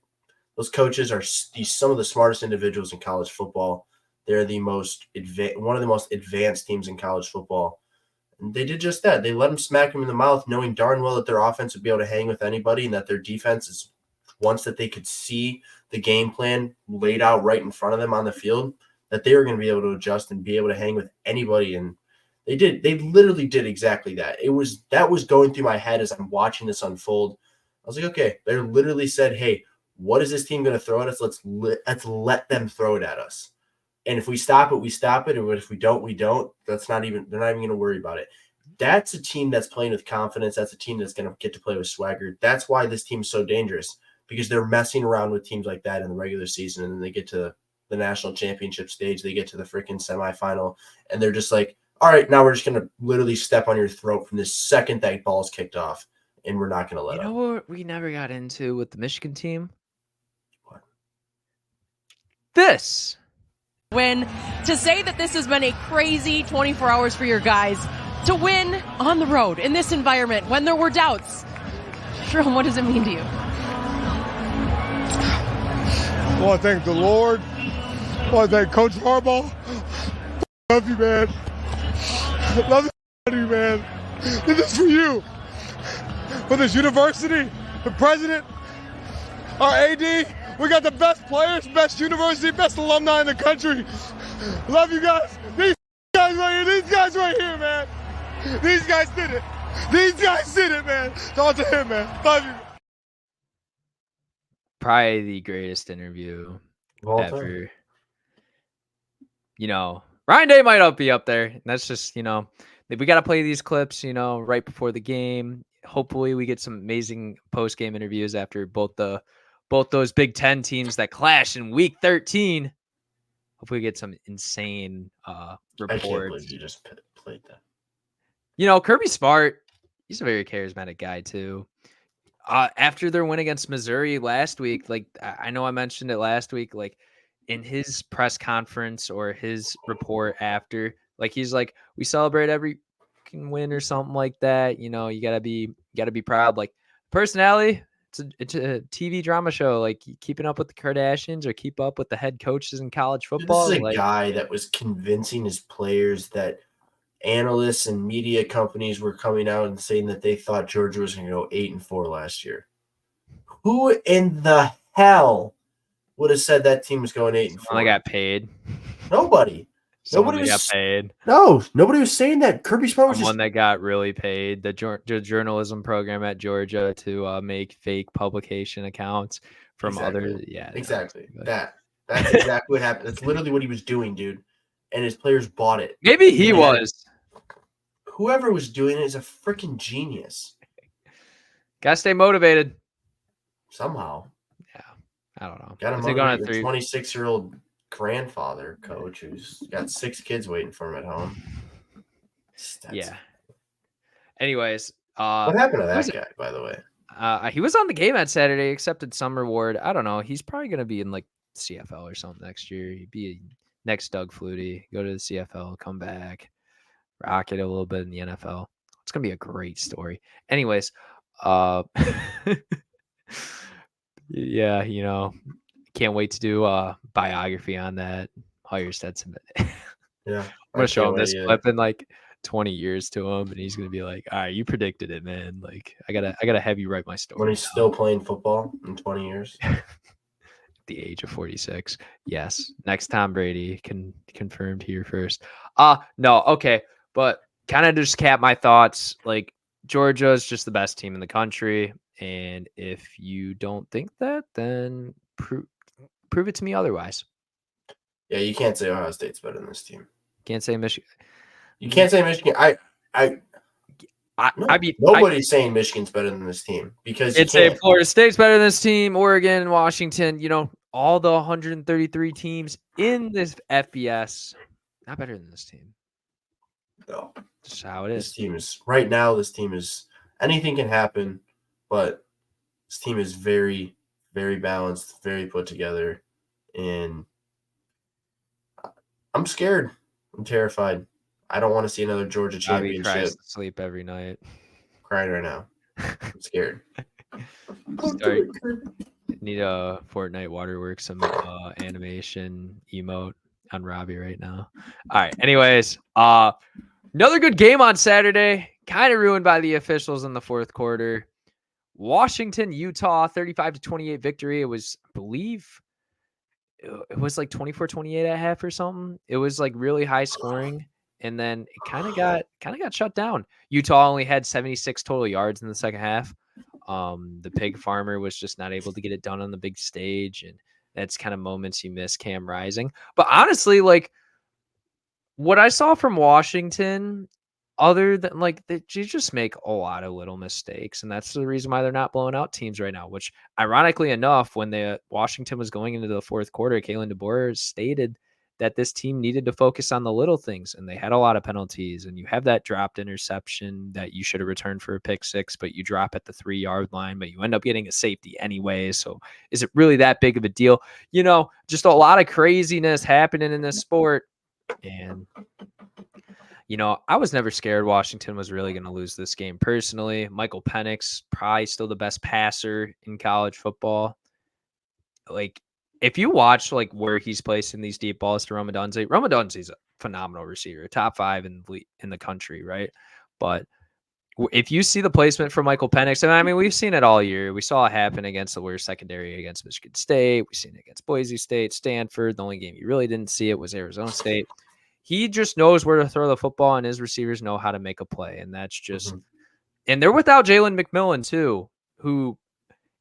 those coaches are some of the smartest individuals in college football. They're one of the most advanced teams in college football. And they did just that. They let them smack him in the mouth, knowing darn well that their offense would be able to hang with anybody and that their defense is, once that they could see the game plan laid out right in front of them on the field, that they were going to be able to adjust and be able to hang with anybody. And they did. They literally did exactly that. That was going through my head as I'm watching this unfold. I was like, okay, they literally said, hey, what is this team going to throw at us? Let's let them throw it at us. And if we stop it, we stop it. And if we don't, we don't. They're not even going to worry about it. That's a team that's playing with confidence. That's a team that's going to get to play with swagger. That's why this team's so dangerous, because they're messing around with teams like that in the regular season. And then they get to the national championship stage. They get to the freaking semifinal. And they're just like, all right, now we're just going to literally step on your throat from the second that ball's kicked off. And we're not going to let them. you know what we never got into with the Michigan team? What? This. Win. To say that this has been a crazy 24 hours for your guys, to win on the road in this environment when there were doubts. Jerome, what does it mean to you? I want to thank the Lord. I want to thank Coach Harbaugh. Love you, man. Love you, man. Did this for you. For this university, the president, our AD. We got the best players, best university, best alumni in the country. Love you guys. These guys right here, man. These guys did it. These guys did it, man. Talk to him, man. Love you. Probably the greatest interview ever. Ryan Day might not be up there. And that's just, we got to play these clips, right before the game. Hopefully we get some amazing post-game interviews after both those Big Ten teams that clash in week 13. Hopefully we get some insane reports. I can't believe you just played that. Kirby Smart, he's a very charismatic guy too. After their win against Missouri last week, like I know I mentioned it last week, like in his press conference or his report after, like he's like, we celebrate every win or something like that. You gotta be proud. Like personality, it's a TV drama show. Like keeping up with the Kardashians or keep up with the head coaches in college football. This is a guy that was convincing his players that analysts and media companies were coming out and saying that they thought Georgia was going to go 8-4 last year. Who in the hell would have said that team was going 8-4? Someone that got paid. Nobody. Nobody got paid. No, nobody was saying that. Kirby Smart was someone that got really paid. The journalism program at Georgia to make fake publication accounts from other. Yeah, exactly. That's exactly what happened. That's literally what he was doing, dude. And his players bought it. Maybe he was. Whoever was doing it is a freaking genius. Gotta stay motivated. Somehow. Yeah. I don't know. Got to motivate your 26-year-old grandfather coach who's got 6 kids waiting for him at home. Yeah. Anyways, what happened to that guy, by the way? He was on the game on Saturday, accepted some reward. I don't know. He's probably going to be in like CFL or something next year. He'd be next Doug Flutie, go to the CFL, come back, rock it a little bit in the NFL. It's going to be a great story. Anyways, yeah, you know, can't wait to do a biography on that. Hire Stetson. Yeah. I'm going to show him this clip in like 20 years to him, and he's going to be like, all right, you predicted it, man. Like, I gotta have you write my story. When he's still playing football in 20 years. The age of 46. Yes. Next Tom Brady confirmed here first. No, okay. But kind of just cap my thoughts. Like, Georgia is just the best team in the country. And if you don't think that, then prove it to me otherwise. Yeah, you can't say Ohio State's better than this team. Can't say Michigan. You can't say Michigan. Nobody's saying Michigan's better than this team because it's a Florida State's better than this team. Oregon, Washington, you know, all the 133 teams in this FBS, not better than this team. No, just how it is. This team is right now. This team is anything can happen, but this team is very, very balanced, very put together, and I'm scared. I'm terrified. I don't want to see another Georgia championship. Robby cries to sleep every night. Crying right now. I'm scared. Need a Fortnite Waterworks some animation emote on Robby right now. All right. Anyways, another good game on Saturday. Kind of ruined by the officials in the fourth quarter. Washington, Utah, 35-28 victory. It was, I believe, it was like 24-28 at half or something. It was like really high scoring. And then it kind of got shut down. Utah only had 76 total yards in the second half. The pig farmer was just not able to get it done on the big stage, and that's kind of moments you miss Cam Rising. But honestly, like what I saw from Washington, other than like you just make a lot of little mistakes, and that's the reason why they're not blowing out teams right now. Which, ironically enough, when Washington was going into the fourth quarter, Kalen DeBoer stated that this team needed to focus on the little things, and they had a lot of penalties. And you have that dropped interception that you should have returned for a pick six, but you drop at the 3-yard line, but you end up getting a safety anyway. So is it really that big of a deal? You know, just a lot of craziness happening in this sport. And, you know, I was never scared Washington was really going to lose this game personally. Michael Penix, probably still the best passer in college football. Like, if you watch like where he's placing these deep balls to Romadunze's a phenomenal receiver, top 5 in the country, right? But if you see the placement for Michael Penix, and I mean, we've seen it all year. We saw it happen against the worst secondary against Michigan State. We've seen it against Boise State, Stanford. The only game you really didn't see it was Arizona State. He just knows where to throw the football, and his receivers know how to make a play. And that's just, and they're without Jalen McMillan too, who,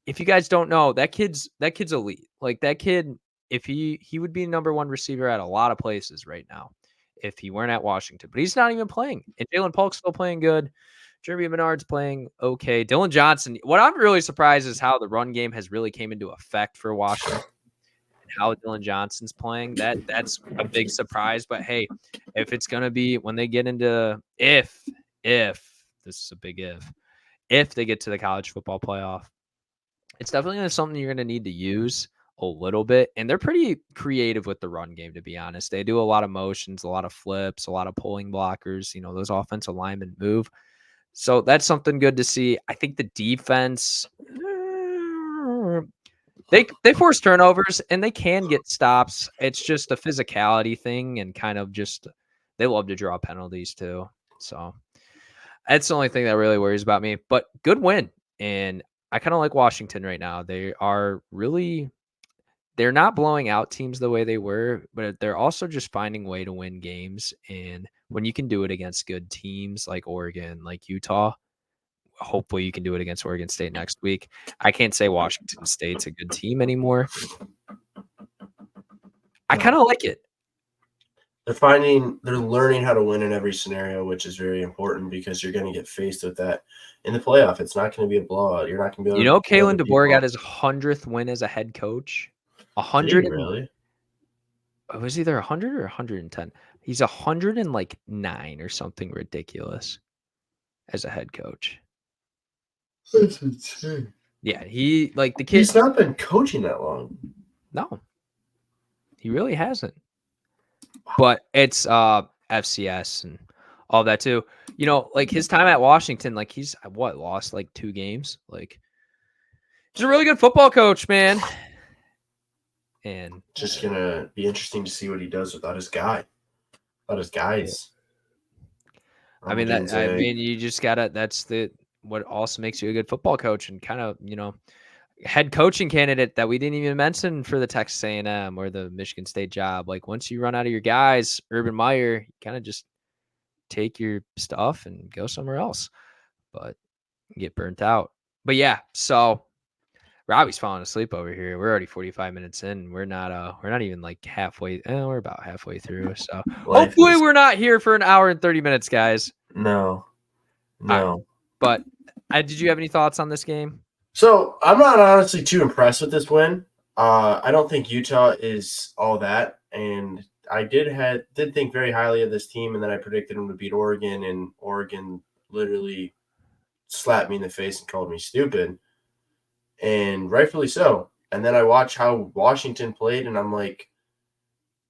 if you guys don't know, that kid's elite. Like that kid, if he would be number 1 receiver at a lot of places right now if he weren't at Washington. But he's not even playing. And Jalen Polk's still playing good. Jeremy Menard's playing okay. Dylan Johnson. What I'm really surprised is how the run game has really came into effect for Washington and how Dylan Johnson's playing. That's a big surprise. But hey, if it's gonna be when they get into if this is a big if they get to the college football playoff, it's definitely something you're going to need to use a little bit. And they're pretty creative with the run game, to be honest. They do a lot of motions, a lot of flips, a lot of pulling blockers. You know, those offensive linemen move. So that's something good to see. I think the defense, they force turnovers and they can get stops. It's just a physicality thing and kind of just they love to draw penalties too. So that's the only thing that really worries about me. But good win. And I kind of like Washington right now. They're not blowing out teams the way they were, but they're also just finding a way to win games. And when you can do it against good teams like Oregon, like Utah, hopefully you can do it against Oregon State next week. I can't say Washington State's a good team anymore. I kind of like it. They're learning how to win in every scenario, which is very important because you're going to get faced with that in the playoff. It's not going to be a blowout. You're not going to be able to. Kalen DeBoer got his 100th win as a head coach. 100. Really? It was either 100 or 110. He's 109 or something ridiculous as a head coach. That's insane. Yeah, he like the kid. He's not been coaching that long. No, he really hasn't. But it's FCS and all that too. You know, like his time at Washington, like he's lost like 2 games. Like he's a really good football coach, man. And just gonna be interesting to see what he does without his guy. Without his guys. I mean you just gotta that's what also makes you a good football coach and kind of, you know, head coaching candidate that we didn't even mention for the Texas A&M or the Michigan State job. Like once you run out of your guys, Urban Meyer, you kind of just take your stuff and go somewhere else, but you get burnt out. But yeah, so Robby's falling asleep over here. We're already 45 minutes in. We're not even like halfway. We're about halfway through. So hopefully we're not here for an hour and 30 minutes, guys. No. Right. But did you have any thoughts on this game? So I'm not honestly too impressed with this win. I don't think Utah is all that, and I did think very highly of this team, and then I predicted them to beat Oregon, and Oregon literally slapped me in the face and called me stupid, and rightfully so. And then I watched how Washington played, and I'm like,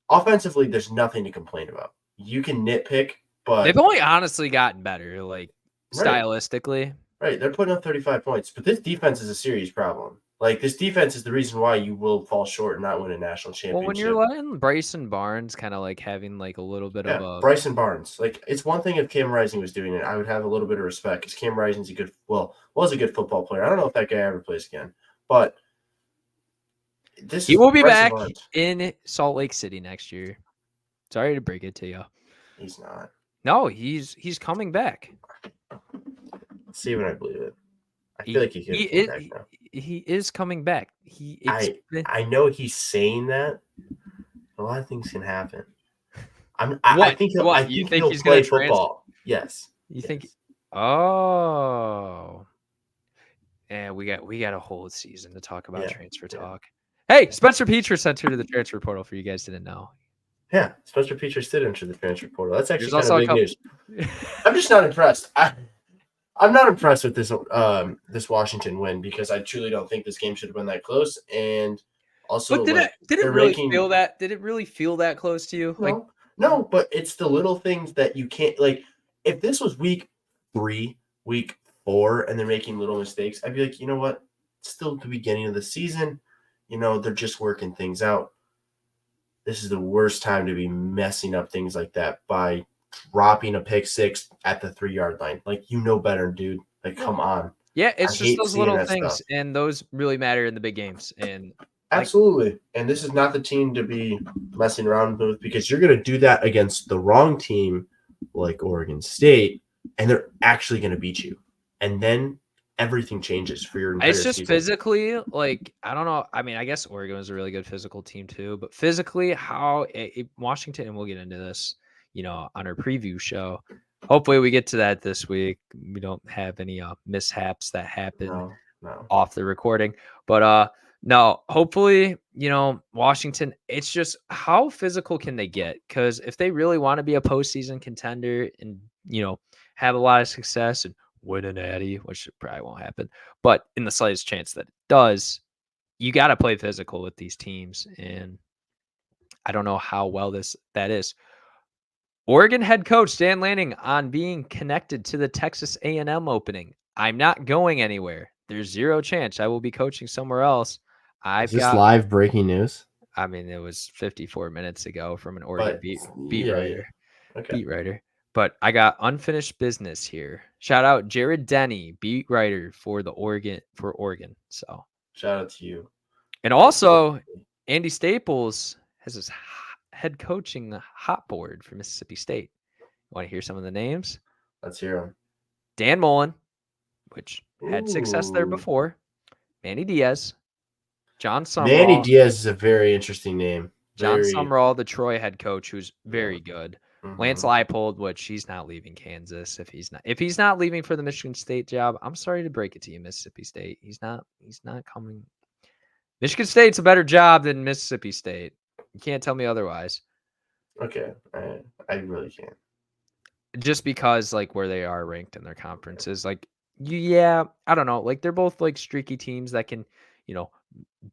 offensively, there's nothing to complain about. You can nitpick, but they've only honestly gotten better, like stylistically. Right, they're putting up 35 points, but this defense is a serious problem. Like, this defense is the reason why you will fall short and not win a national championship. Well, when you're letting Bryson Barnes kind of like having like a little bit of a Bryson Barnes, like it's one thing if Cam Rising was doing it, I would have a little bit of respect because Cam Rising's was a good football player. I don't know if that guy ever plays again, but he will be back in Salt Lake City next year. Sorry to break it to you. He's not. No, he's coming back. See when I believe it. I feel like he is back now. He is coming back. I know he's saying that. A lot of things can happen. I think he'll play football. Yes. You think? Oh. And we got a whole season to talk about transfer talk. Hey, Spencer Petras entered to the transfer portal for you guys didn't know. Yeah, Spencer Petras did enter the transfer portal. That's actually kind of big news. I'm just not impressed. I'm not impressed with this Washington win because I truly don't think this game should have been that close. And also, but did it really feel that? Did it really feel that close to you? No, but it's the little things that you can't like. If this was week 3, week 4, and they're making little mistakes, I'd be like, you know what? It's still the beginning of the season. You know, they're just working things out. This is the worst time to be messing up things like that by dropping a pick 6 at the 3-yard line. Like, you know better, dude. Like, come on. Yeah, it's just those little things, and those really matter in the big games. And absolutely. And this is not the team to be messing around with because you're going to do that against the wrong team like Oregon State, and they're actually going to beat you. And then everything changes for your entire season. It's just physically, like, I don't know. I mean, I guess Oregon is a really good physical team too, but physically how Washington, and we'll get into this, you know, on our preview show. Hopefully we get to that this week. We don't have any mishaps that happen off the recording. But no, hopefully, you know, Washington, it's just how physical can they get? Because if they really want to be a postseason contender and, you know, have a lot of success and win an Natty, which probably won't happen, but in the slightest chance that it does, you got to play physical with these teams. And I don't know how well that is. Oregon head coach Dan Lanning on being connected to the Texas A&M opening. I'm not going anywhere. There's zero chance I will be coaching somewhere else. Is this live breaking news? I mean, it was 54 minutes ago from an Oregon beat writer. Okay. Beat writer. But I got unfinished business here. Shout out Jared Denny, beat writer for Oregon. So shout out to you. And also, Andy Staples has his head coaching hot board for Mississippi State. Want to hear some of the names? Let's hear them. Dan Mullen, which had success there before. Manny Diaz. John Sumrall. Manny Diaz is a very interesting name. John Sumrall, the Troy head coach, who's very good. Mm-hmm. Lance Leipold, which he's not leaving Kansas. If he's not leaving for the Michigan State job, I'm sorry to break it to you, Mississippi State. He's not coming. Michigan State's a better job than Mississippi State. You can't tell me otherwise. Okay, I really can't. Just because like where they are ranked in their conferences, like yeah, I don't know. Like they're both like streaky teams that can,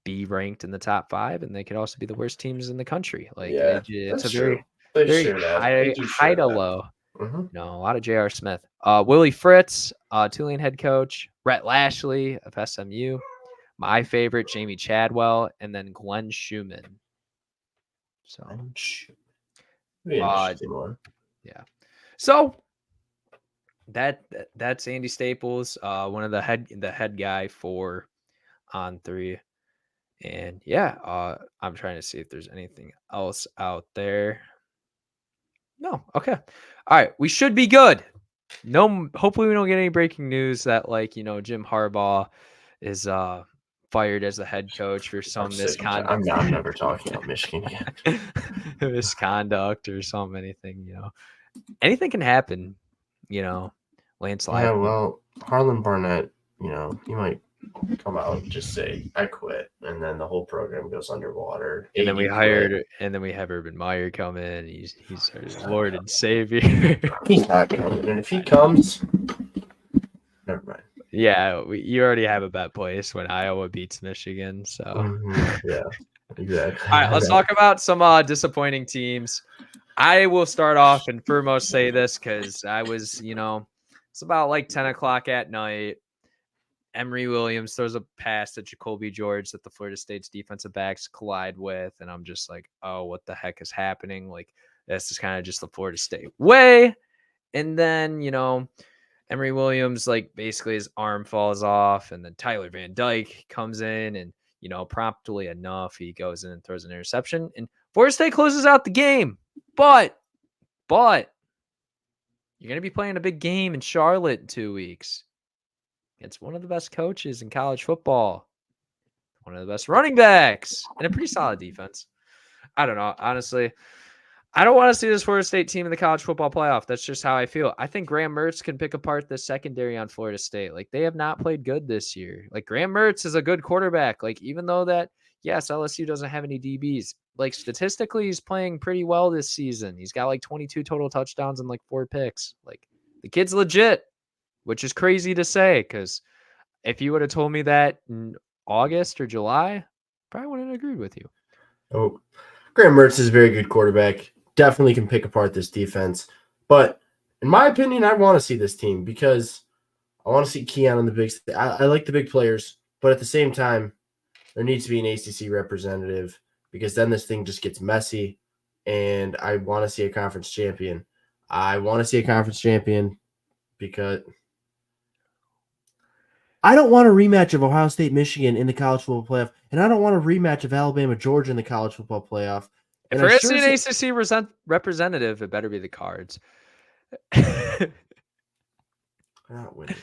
be ranked in the top 5, and they could also be the worst teams in the country. Like Yeah, it's that's a true. very, They very share that. They do high share to that. low. Mm-hmm. A lot of J.R. Smith, Willie Fritz, Tulane head coach, Rhett Lashley of SMU, my favorite Jamie Chadwell, and then Glenn Schumann. So, Be interesting one. yeah. So that's Andy Staples, one of the head guy for On 3. And yeah, I'm trying to see if there's anything else out there. No. Okay. All right. We should be good. No, hopefully we don't get any breaking news that Jim Harbaugh is fired as the head coach for some misconduct. I'm never talking about Michigan again. Misconduct or anything. Anything can happen. Landslide. Yeah, well, Harlan Barnett, he might come out and just say, I quit, and then the whole program goes underwater. And then we have Urban Meyer come in. He's our Lord and Savior. He's not coming, and if he comes, never mind. Yeah, you already have a bet placed when Iowa beats Michigan. So yeah, exactly. All right, let's talk about some disappointing teams. I will start off and foremost say this because I was, it's about like 10 o'clock at night. Emory Williams throws a pass to Jacoby George that the Florida State's defensive backs collide with. And I'm just like, oh, what the heck is happening? Like, this is kind of just the Florida State way. And then, Emory Williams, like, basically his arm falls off. And then Tyler Van Dyke comes in and, promptly enough, he goes in and throws an interception. And Florida State closes out the game. But you're going to be playing a big game in Charlotte in 2 weeks. It's one of the best coaches in college football, one of the best running backs, and a pretty solid defense. I don't know. Honestly, I don't want to see this Florida State team in the college football playoff. That's just how I feel. I think Graham Mertz can pick apart the secondary on Florida State. Like, they have not played good this year. Like, Graham Mertz is a good quarterback. Like, even though that, yes, LSU doesn't have any DBs. Like, statistically, he's playing pretty well this season. He's got like 22 total touchdowns and like 4 picks. Like, the kid's legit, which is crazy to say because if you would have told me that in August or July, probably wouldn't have agreed with you. Oh, Graham Mertz is a very good quarterback. Definitely can pick apart this defense. But in my opinion, I want to see this team because I want to see Keon on the big stage. I like the big players, but at the same time, there needs to be an ACC representative because then this thing just gets messy, and I want to see a conference champion. I want to see a conference champion because I don't want a rematch of Ohio State, Michigan in the college football playoff, and I don't want a rematch of Alabama, Georgia in the college football playoff. If we're going to see an ACC representative, it better be the Cards. They're not winning.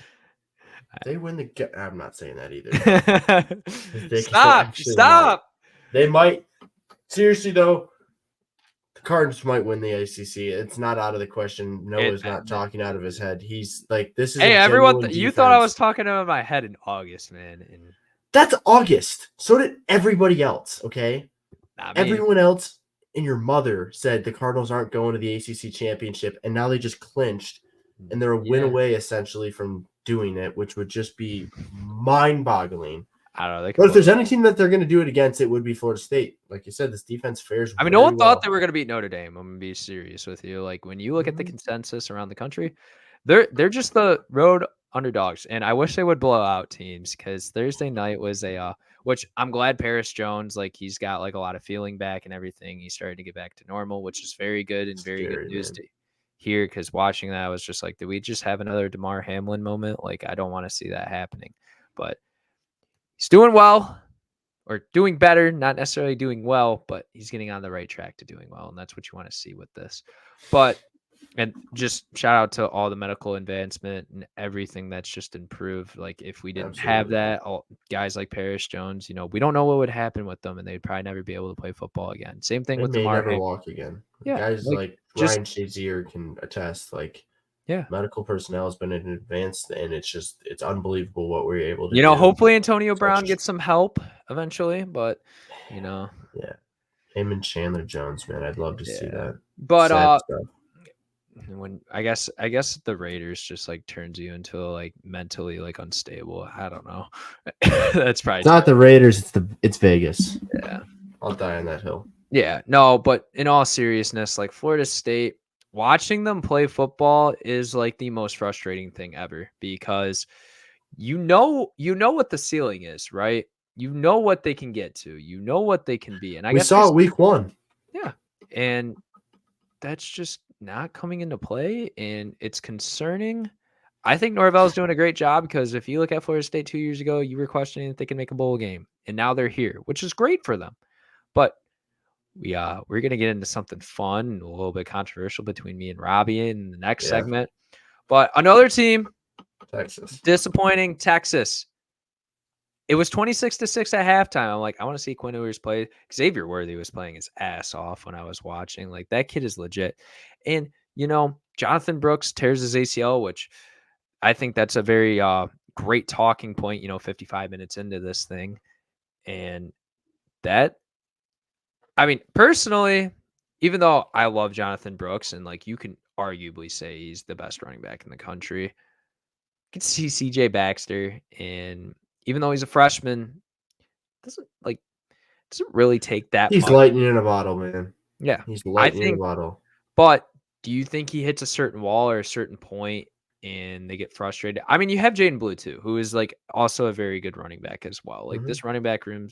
They win the. I'm not saying that either. Stop. They might. Seriously though, the Cards might win the ACC. It's not out of the question. Noah's not talking out of his head. He's like, this is. Hey, everyone! You thought I was talking out of my head in August, man. And that's August. So did everybody else. Okay, everyone else and your mother said the Cardinals aren't going to the ACC championship, and now they just clinched, and they're a win away essentially from doing it, which would just be mind-boggling. I don't know. But if there's any team that they're going to do it against, it would be Florida State. Like you said, this defense fares. I mean, no one thought they were going to beat Notre Dame. I'm going to be serious with you. Like, when you look at the consensus around the country, they're just the road underdogs. And I wish they would blow out teams because Thursday night was which I'm glad Paris Jones, like, he's got like a lot of feeling back and everything. He's starting to get back to normal, which is very good and very good news to hear, because watching that, I was just like, did we just have another DeMar Hamlin moment? Like, I don't want to see that happening. But he's doing well, or doing better, not necessarily doing well, but he's getting on the right track to doing well. And that's what you want to see with this. And just shout out to all the medical advancement and everything that's just improved. Like, if we didn't have that, guys like Paris Jones, we don't know what would happen with them, and they'd probably never be able to play football again. Same thing with DeMar. Never walk again. Yeah, guys like Ryan Shazier can attest. Like, medical personnel has been advanced, and it's unbelievable what we're able to do. Hopefully Antonio Brown gets some help eventually, but yeah. Him and Chandler Jones, man. I'd love to see that. But Sad stuff. when I guess the Raiders just like turns you into like mentally like unstable. I don't know. That's probably It's not the Raiders, it's Vegas. yeah. I'll die on that hill. Yeah, no, but in all seriousness, like Florida State, watching them play football is like the most frustrating thing ever because you know what the ceiling is, right? You know what they can get to. You know what they can be. And I We guess saw it week 1. yeah. And that's just not coming into play, and it's concerning. I think Norvell's doing a great job because if you look at Florida State 2 years ago, you were questioning if they can make a bowl game, and now they're here, which is great for them. But we're gonna get into something fun and a little bit controversial between me and Robby in the next segment. But another team, Texas, disappointing, Texas. It was 26-6 at halftime. I'm like, I want to see Quinn Ewers play. Xavier Worthy was playing his ass off when I was watching. Like, that kid is legit. And, Jonathan Brooks tears his ACL, which I think that's a very great talking point, 55 minutes into this thing. And that, I mean, personally, even though I love Jonathan Brooks and, like, you can arguably say he's the best running back in the country, you can see CJ Baxter, and even though he's a freshman, doesn't really take that he's much. lightning in a bottle, man. Yeah. He's lightning in a bottle. But do you think he hits a certain wall or a certain point and they get frustrated? I mean, you have Jaden Blue too, who is like also a very good running back as well. Like this running back room,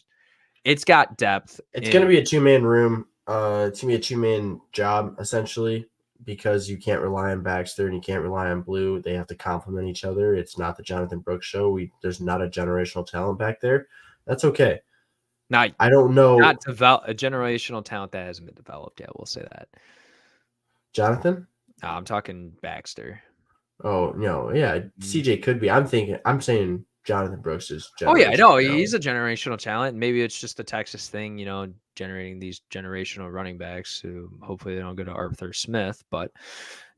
it's got depth. It's going to be a 2-man room. It's going to be a 2-man job essentially because you can't rely on Baxter and you can't rely on Blue. They have to complement each other. It's not the Jonathan Brooks show. There's not a generational talent back there. That's okay. I don't know. Not a generational talent that hasn't been developed yet. We'll say that. Jonathan? No, I'm talking Baxter. Oh, no. Yeah. CJ could be. I'm saying Jonathan Brooks is generational. Oh, yeah. No, he's a generational talent. Maybe it's just a Texas thing, generating these generational running backs who hopefully they don't go to Arthur Smith, but,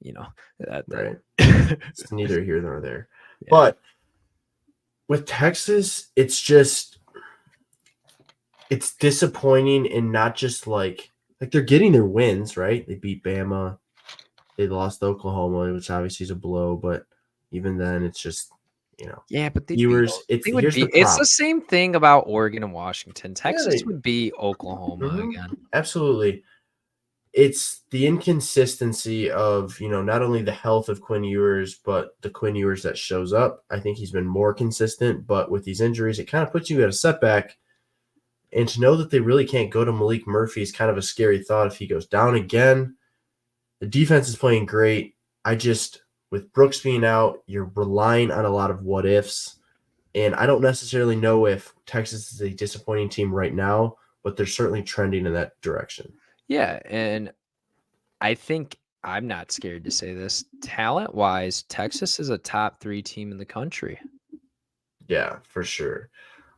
right. It's neither here nor there. Yeah. But with Texas, it's disappointing and not just like they're getting their wins, right? They beat Bama. They lost to Oklahoma, which obviously is a blow, but even then it's just, yeah, but viewers, it's the same thing about Oregon and Washington. Texas would be Oklahoma again. Absolutely. It's the inconsistency of, not only the health of Quinn Ewers, but the Quinn Ewers that shows up. I think he's been more consistent, but with these injuries, it kind of puts you at a setback. And to know that they really can't go to Malik Murphy is kind of a scary thought if he goes down again. The defense is playing great. With Brooks being out, you're relying on a lot of what ifs. And I don't necessarily know if Texas is a disappointing team right now, but they're certainly trending in that direction. Yeah, and I think I'm not scared to say this. Talent-wise, Texas is a top 3 team in the country. Yeah, for sure.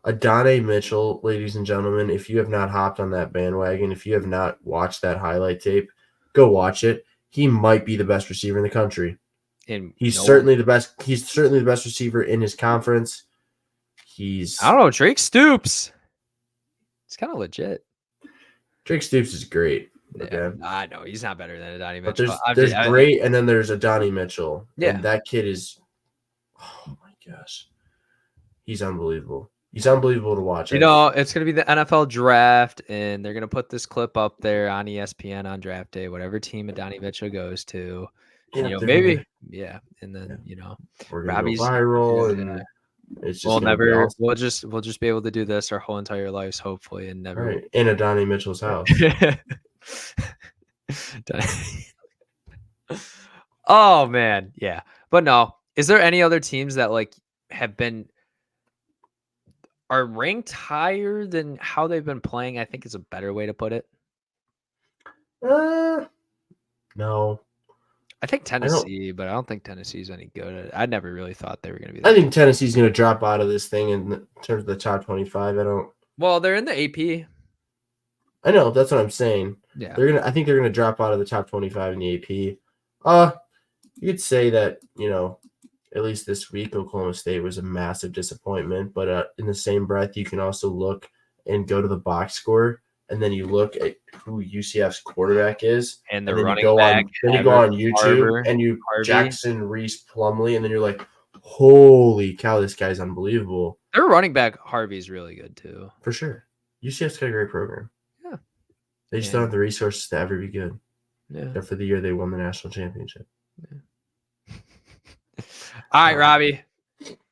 Adonai Mitchell, ladies and gentlemen, if you have not hopped on that bandwagon, if you have not watched that highlight tape, go watch it. He might be the best receiver in the country. And he's certainly the best. He's certainly the best receiver in his conference. I don't know. Drake Stoops. It's kind of legit. Drake Stoops is great. Okay? Yeah, I know he's not better than Adonai Mitchell. But there's great, and then there's Adonai Mitchell. Yeah, and that kid is. Oh my gosh, he's unbelievable. He's unbelievable to watch. It's going to be the NFL draft, and they're going to put this clip up there on ESPN on draft day, whatever team Adonai Mitchell goes to. Yeah, maybe, yeah. And then, we're going to go viral, and it's just we'll just be able to do this our whole entire lives, hopefully, and never. Right. In Adonai Mitchell's house. Oh, man. Yeah. But no, is there any other teams that are ranked higher than how they've been playing? I think is a better way to put it. No. I think Tennessee, but I don't think Tennessee's any good. I never really thought they were going to be. I think Tennessee's going to drop out of this thing in terms of the top 25. Well, they're in the AP. I know, that's what I'm saying. Yeah. I think they're going to drop out of the top 25 in the AP. You could say that, at least this week, Oklahoma State was a massive disappointment. But in the same breath, you can also look and go to the box score and then you look at who UCF's quarterback is, And the then running you go back, on YouTube and you Harvey. Jackson Reese Plumlee, and then you're like, holy cow, this guy's unbelievable. Their running back Harvey's really good too. For sure. UCF's got a great program. Yeah. They just don't have the resources to ever be good. Yeah. Except for the year they won the national championship. Yeah. All right, Robbie.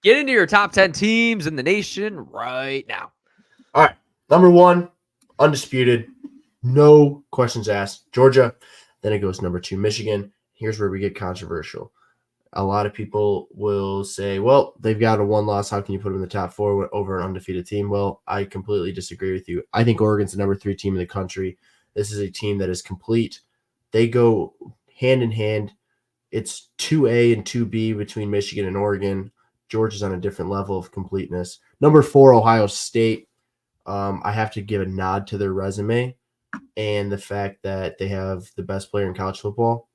Get into your top 10 teams in the nation right now. All right. Number 1, undisputed. No questions asked. Georgia. Then it goes number 2, Michigan. Here's where we get controversial. A lot of people will say, well, they've got a 1 loss. How can you put them in the top 4 over an undefeated team? Well, I completely disagree with you. I think Oregon's the number 3 team in the country. This is a team that is complete. They go hand in hand. It's 2A and 2B between Michigan and Oregon. Georgia's on a different level of completeness. Number 4, Ohio State. I have to give a nod to their resume and the fact that they have the best player in college football.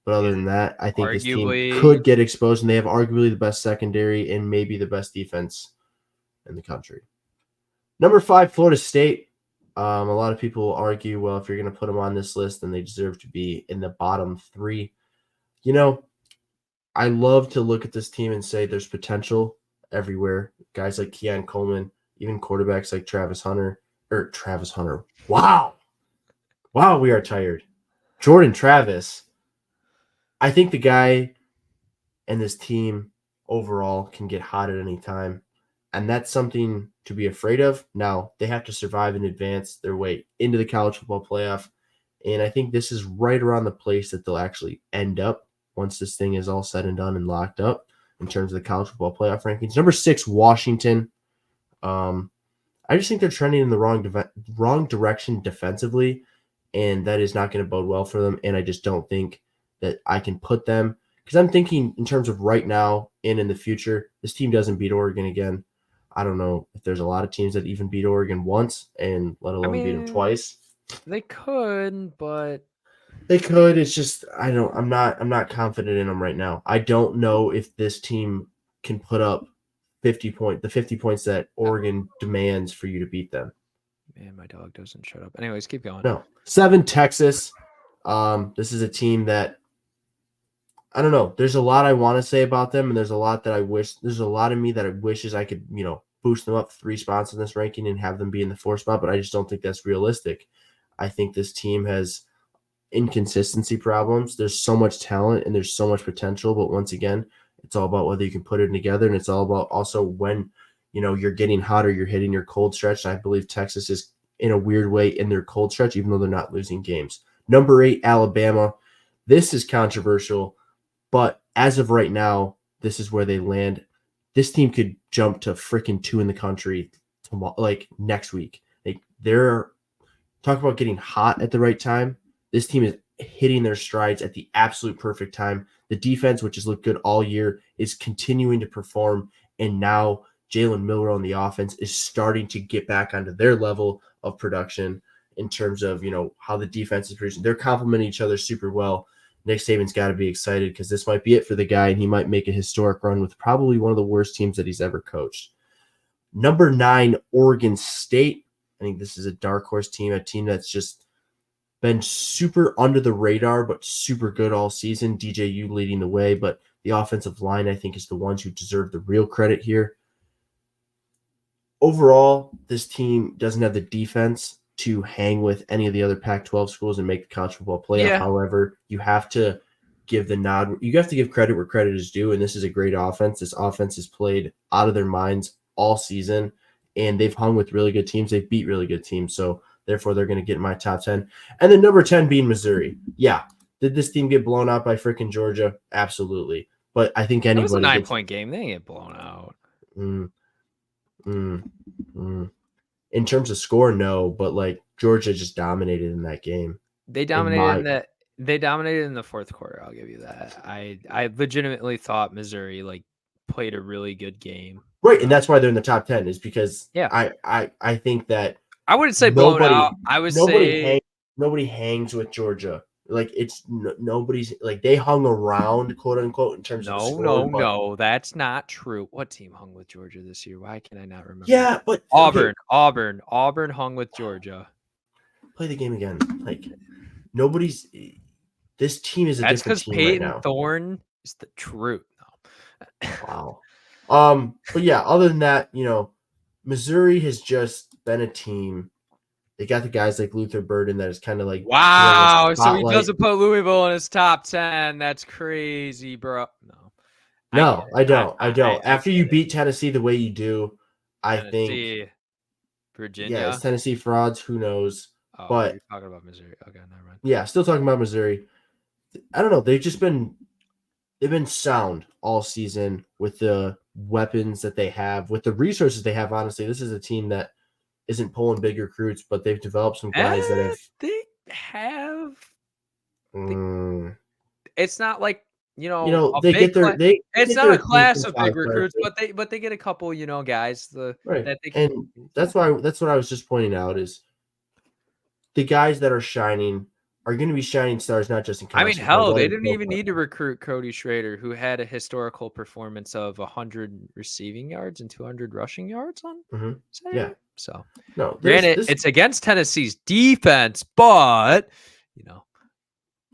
But other than that, I think this team could get exposed, and they have arguably the best secondary and maybe the best defense in the country. Number 5, Florida State. A lot of people argue, well, if you're going to put them on this list, then they deserve to be in the bottom 3. You know, I love to look at this team and say there's potential everywhere. Guys like Keon Coleman, even quarterbacks like Travis Hunter. Wow, we are tired. Jordan Travis. I think the guy and this team overall can get hot at any time, and that's something to be afraid of. Now, they have to survive and advance their way into the college football playoff, and I think this is right around the place that they'll actually end up once this thing is all said and done and locked up in terms of the college football playoff rankings. Number 6, Washington. I just think they're trending in the wrong direction defensively, and that is not going to bode well for them, and I just don't think that I can put them, because I'm thinking in terms of right now and in the future, this team doesn't beat Oregon again. I don't know if there's a lot of teams that even beat Oregon once and let alone beat them twice. They could, but they could. It's just I'm not confident in them right now. I don't know if this team can put up the 50 points that Oregon demands for you to beat them. Man, my dog doesn't shut up. Anyways, keep going. No. 7, Texas. This is a team that I don't know. There's a lot I want to say about them, and there's a lot that I wish. There's a lot of me that I wishes I could, boost them up 3 spots in this ranking and have them be in the 4th spot, but I just don't think that's realistic. I think this team has inconsistency problems. There's so much talent and there's so much potential, but once again, it's all about whether you can put it together, and it's all about also when, you're getting hot or you're hitting your cold stretch. And I believe Texas is in a weird way in their cold stretch, even though they're not losing games. Number 8, Alabama. This is controversial, but as of right now, this is where they land. This team could jump to freaking 2 in the country tomorrow, like next week. They're talk about getting hot at the right time. This team is hitting their strides at the absolute perfect time. The defense, which has looked good all year, is continuing to perform, and now Jalen Miller on the offense is starting to get back onto their level of production in terms of, how the defense is producing. They're complementing each other super well. Nick Saban's got to be excited because this might be it for the guy, and he might make a historic run with probably one of the worst teams that he's ever coached. Number 9, Oregon State. I think this is a dark horse team, a team that's just been super under the radar, but super good all season. DJU leading the way, but the offensive line, I think, is the ones who deserve the real credit here. Overall, this team doesn't have the defense to hang with any of the other Pac-12 schools and make the college football playoff. Yeah. However, you have to give the nod. You have to give credit where credit is due, and this is a great offense. This offense has played out of their minds all season, and they've hung with really good teams. They've beat really good teams, so therefore they're going to get in my top 10. And then number 10 being Missouri. Yeah. Did this team get blown out by freaking Georgia? Absolutely. But I think anybody. It was a 9-point game. They didn't get blown out. In terms of score, no, but Georgia just dominated in that game. They dominated They dominated in the 4th quarter. I'll give you that. I legitimately thought Missouri played a really good game. Right, and that's why they're in the top 10 is because I think that I wouldn't say blown out. I would say nobody hangs with Georgia. Nobody's they hung around, quote unquote, in terms of score. No, that's not true. What team hung with Georgia this year? Why can I not remember? Yeah, but Auburn hung with Georgia. Play the game again. Like nobody's. This team is a That's different because team right Peyton now. Thorne is the truth. No. Wow. But yeah, other than that, Missouri has just been a team. They got the guys like Luther Burden that is kind of like Wow. So he doesn't put Louisville in his top 10. That's crazy, bro. No, I don't. I don't. After you it. beat Tennessee the way you do, I Tennessee, think. Virginia. Yeah, it's Tennessee frauds. Who knows? Oh, but you're talking about Missouri. Okay, never mind. Yeah, still talking about Missouri. I don't know. They've been sound all season with the weapons that they have, with the resources they have. Honestly, this is a team that isn't pulling big recruits, but they've developed some guys that have. They have. It's It's not like a they big get their they. It's get not their a class decent of big five stars, recruits, but they get a couple guys right, that they can. And that's what I was just pointing out is the guys that are shining are going to be shining stars, not just in college. I mean, hell, they didn't even need to recruit Cody Schrader, who had a historical performance of 100 receiving yards and 200 rushing yards on Saturday. Yeah. So, no, granted, it's against Tennessee's defense, but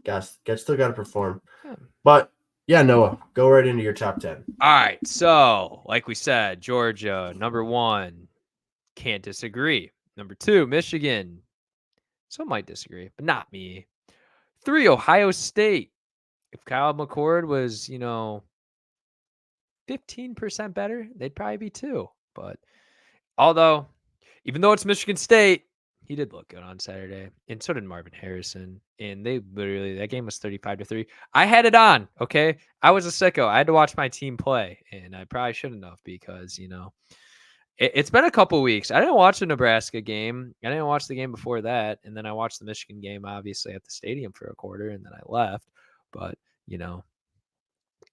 guys, still got to perform. Yeah. But yeah, Noah, go right into your top 10. All right. So, like we said, Georgia, number 1, can't disagree. Number 2, Michigan. Some might disagree, but not me. 3, Ohio State. If Kyle McCord was, 15% better, they'd probably be 2. But even though it's Michigan State, he did look good on Saturday, and so did Marvin Harrison. And that game was 35-3. I had it on, okay? I was a sicko. I had to watch my team play, and I probably shouldn't have because, it's been a couple weeks. I didn't watch the Nebraska game. I didn't watch the game before that, and then I watched the Michigan game, obviously, at the stadium for a quarter, and then I left. But,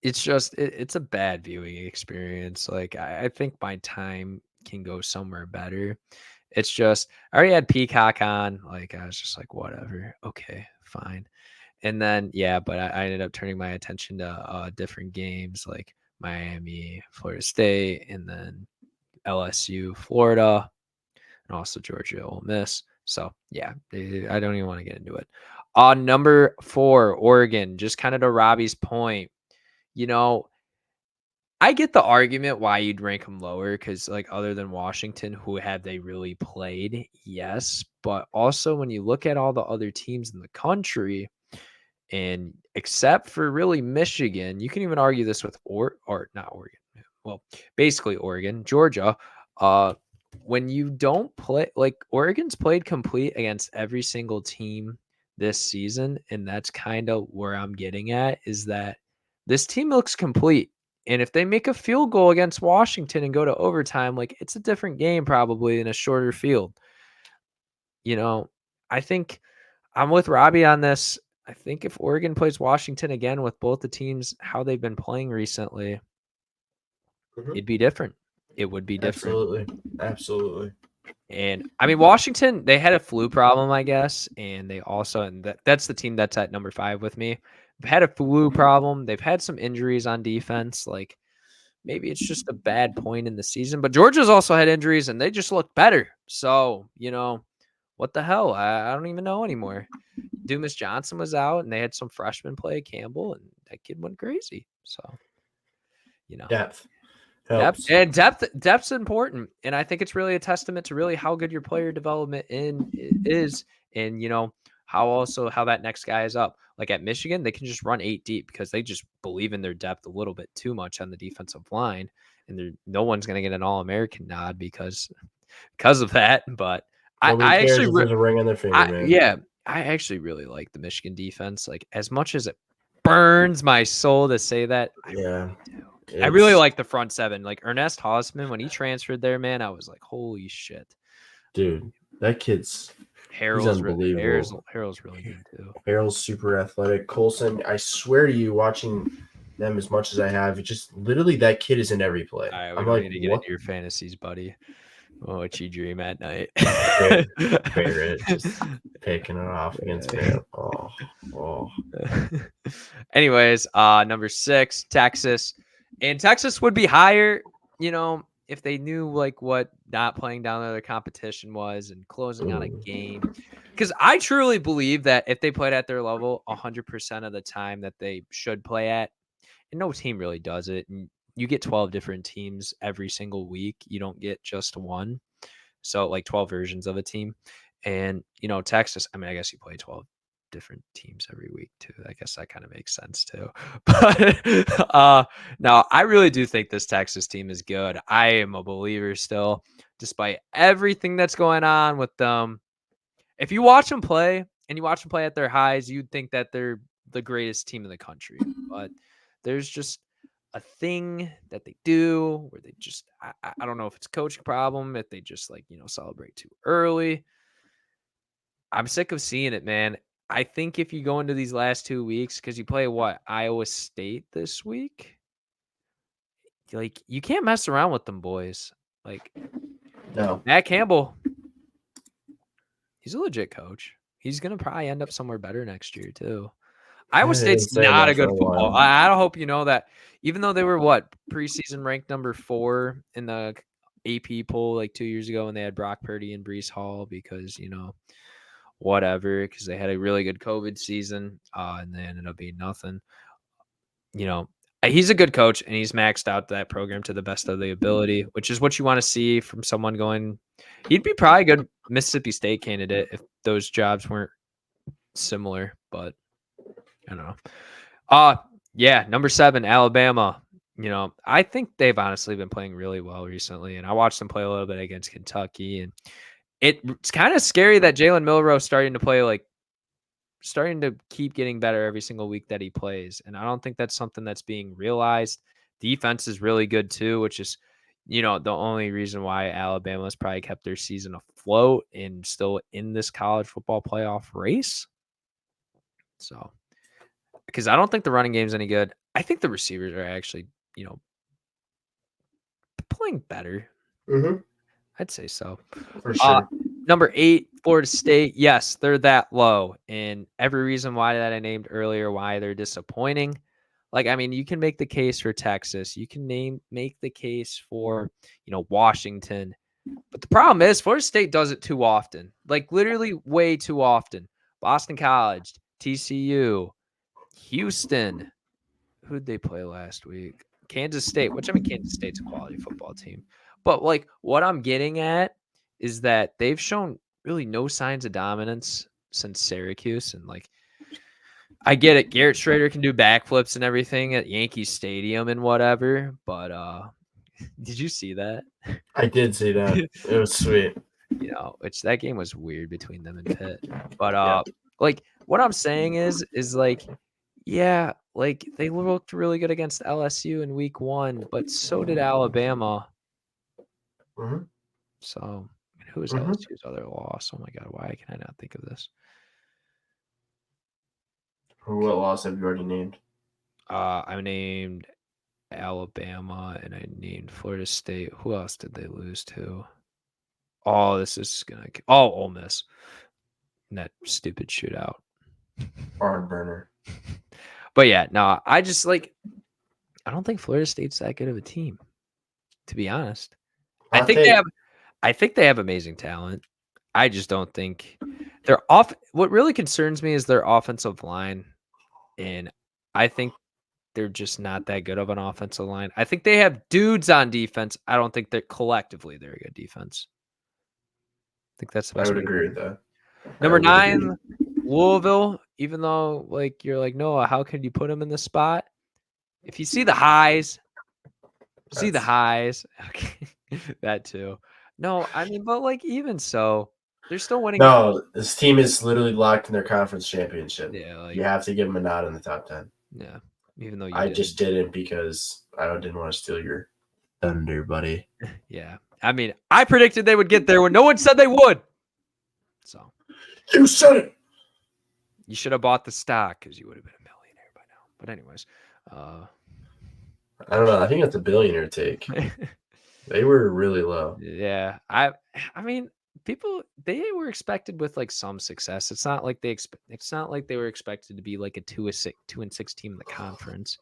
it's just it's a bad viewing experience. Like, I think my time can go somewhere better. It's just I already had Peacock on. Like, I was just like, whatever. Okay, fine. And then, but I ended up turning my attention to different games like Miami, Florida State, and then LSU, Florida, and also Georgia, Ole Miss. So, I don't even want to get into it. Number 4, Oregon, just kind of to Robby's point. I get the argument why you'd rank them lower because, like, other than Washington, who have they really played? Yes. But also when you look at all the other teams in the country, and except for really Michigan, you can even argue this with or not Oregon. Well, basically Oregon, Georgia. When you don't play, like, Oregon's played complete against every single team this season, and that's kind of where I'm getting at is that this team looks complete. And if they make a field goal against Washington and go to overtime, like, it's a different game probably in a shorter field. I think I'm with Robby on this. I think if Oregon plays Washington again with both the teams, how they've been playing recently, it'd be different. It would be different. Absolutely. And I mean, Washington, they had a flu problem, I guess. And they also, and that's the team that's at number 5 with me. They've had a flu problem. They've had some injuries on defense. Like, maybe it's just a bad point in the season. But Georgia's also had injuries, and they just look better. So, what the hell? I don't even know anymore. Dumas Johnson was out, and they had some freshmen play, Campbell, and that kid went crazy. So, depth helps. Depth's important, and I think it's really a testament to really how good your player development is, and how that next guy is up. Like at Michigan, they can just run 8 deep because they just believe in their depth a little bit too much on the defensive line, and no one's going to get an All-American nod because of that. But I actually there's a ring on their finger, man. Yeah, I actually really like the Michigan defense. Like, as much as it burns my soul to say that, I really do. I really like the front 7. Like Ernest Hausman, when he transferred there, man, I was like, holy shit, dude, that kid's Harrell's unbelievable. Harrell's really good too. Harrell's super athletic. Colson, I swear to you, watching them as much as I have, it's just literally that kid is in every play. All right, I'm like, need to get into your fantasies, buddy. What you dream at night? Favorite, just picking it off against me. Oh. Anyways, number 6, Texas, and Texas would be higher, if they knew like what not playing down their competition was and closing on a game. because I truly believe that if they played at their level 100% of the time that they should play at, and no team really does it, and you get 12 different teams every single week. You don't get just one. So like 12 versions of a team. And, Texas, I mean, I guess you play 12 different teams every week too. I guess that kind of makes sense too. But no, I really do think this Texas team is good. I am a believer still, despite everything that's going on with them. If you watch them play and you watch them play at their highs, you'd think that they're the greatest team in the country. But there's just a thing that they do where they just I don't know if it's a coaching problem, if they just celebrate too early. I'm sick of seeing it, man. I think if you go into these last 2 weeks, because you play Iowa State this week, like you can't mess around with them boys. Like No. Matt Campbell, he's a legit coach. He's gonna probably end up somewhere better next year too. Iowa State's not a good football. I hope you know that. Even though they were preseason ranked number 4 in the AP poll like 2 years ago, when they had Brock Purdy and Breece Hall because whatever, because they had a really good COVID season and they ended up being nothing. He's a good coach and he's maxed out that program to the best of the ability, which is what you want to see from someone going. He'd be probably a good Mississippi State candidate if those jobs weren't similar, but I don't know. Yeah, number 7, Alabama. I think they've honestly been playing really well recently, and I watched them play a little bit against Kentucky, and it's kind of scary that Jalen Milroe starting to keep getting better every single week that he plays, and I don't think that's something that's being realized. Defense is really good too, which is the only reason why Alabama has probably kept their season afloat and still in this college football playoff race. So, because I don't think the running game's any good. I think the receivers are actually, playing better. Mm-hmm. I'd say so. For sure. Number 8, Florida State. Yes, they're that low. And every reason why that I named earlier, why they're disappointing. You can make the case for Texas. You can make the case for, Washington. But the problem is Florida State does it too often. Literally way too often. Boston College, TCU, Houston. Who'd they play last week? Kansas State, which Kansas State's a quality football team. But what I'm getting at is that they've shown really no signs of dominance since Syracuse. And I get it. Garrett Schrader can do backflips and everything at Yankee Stadium and whatever. But did you see that? I did see that. It was sweet. Which that game was weird between them and Pitt. But what I'm saying is yeah, they looked really good against LSU in week 1, but so did Alabama. Mm-hmm. So who is LSU's other loss? Oh my God, why can I not think of this? What loss have you already named? I named Alabama and I named Florida State. Who else did they lose to? Oh, this is gonna. Oh, Ole Miss. And that stupid shootout. Barn burner. But yeah, no, I just I don't think Florida State's that good of a team, to be honest. I think they have amazing talent. I just don't think they're off. What really concerns me is their offensive line. And I think they're just not that good of an offensive line. I think they have dudes on defense. I don't think they're collectively they're a good defense. I think that's the best. I would agree with that. Number 9, Louisville. Even though you're Noah, how could you put them in the spot? If you see the highs, Okay, that too. No, but even so, they're still winning. No, this team is literally locked in their conference championship. Yeah, you have to give them a nod in the top 10. Yeah, even though I just didn't because I didn't want to steal your thunder, buddy. Yeah, I predicted they would get there when no one said they would. So you said it. You should have bought the stock because you would have been a millionaire by now. But anyways, I don't know. I think that's a billionaire take. They were really low. Yeah, people they were expected with some success. It's not like they were expected to be a 2-6 team in the conference.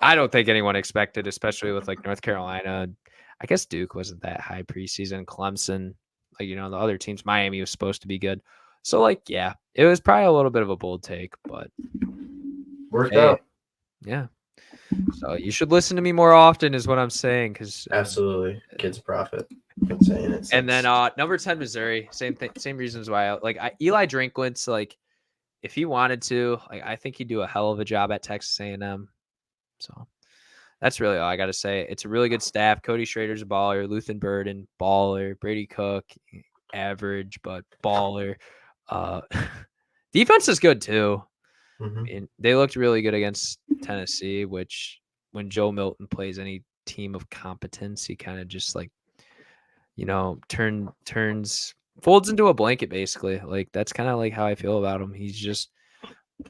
I don't think anyone expected, especially with North Carolina. I guess Duke wasn't that high preseason. Clemson, the other teams. Miami was supposed to be good. So, like, yeah, it was probably a little bit of a bold take, but Worked hey, out. yeah. So you should listen to me more often is what I'm saying. Because Absolutely. Kid's a prophet. Been saying it and since. then number 10, Missouri, same thing, same reasons why Eli Drinkwitz, like, if he wanted to, like, I think he'd do a hell of a job at Texas A&M. So that's really all I got to say. It's a really good staff. Cody Schrader's a baller. Luthen Burden, baller. Brady Cook, average, but baller. Defense is good, too. Mhm. And they looked really good against Tennessee, which when Joe Milton plays any team of competence, he kind of just, like, folds into a blanket, basically. Like, that's kind of like how I feel about him. He's just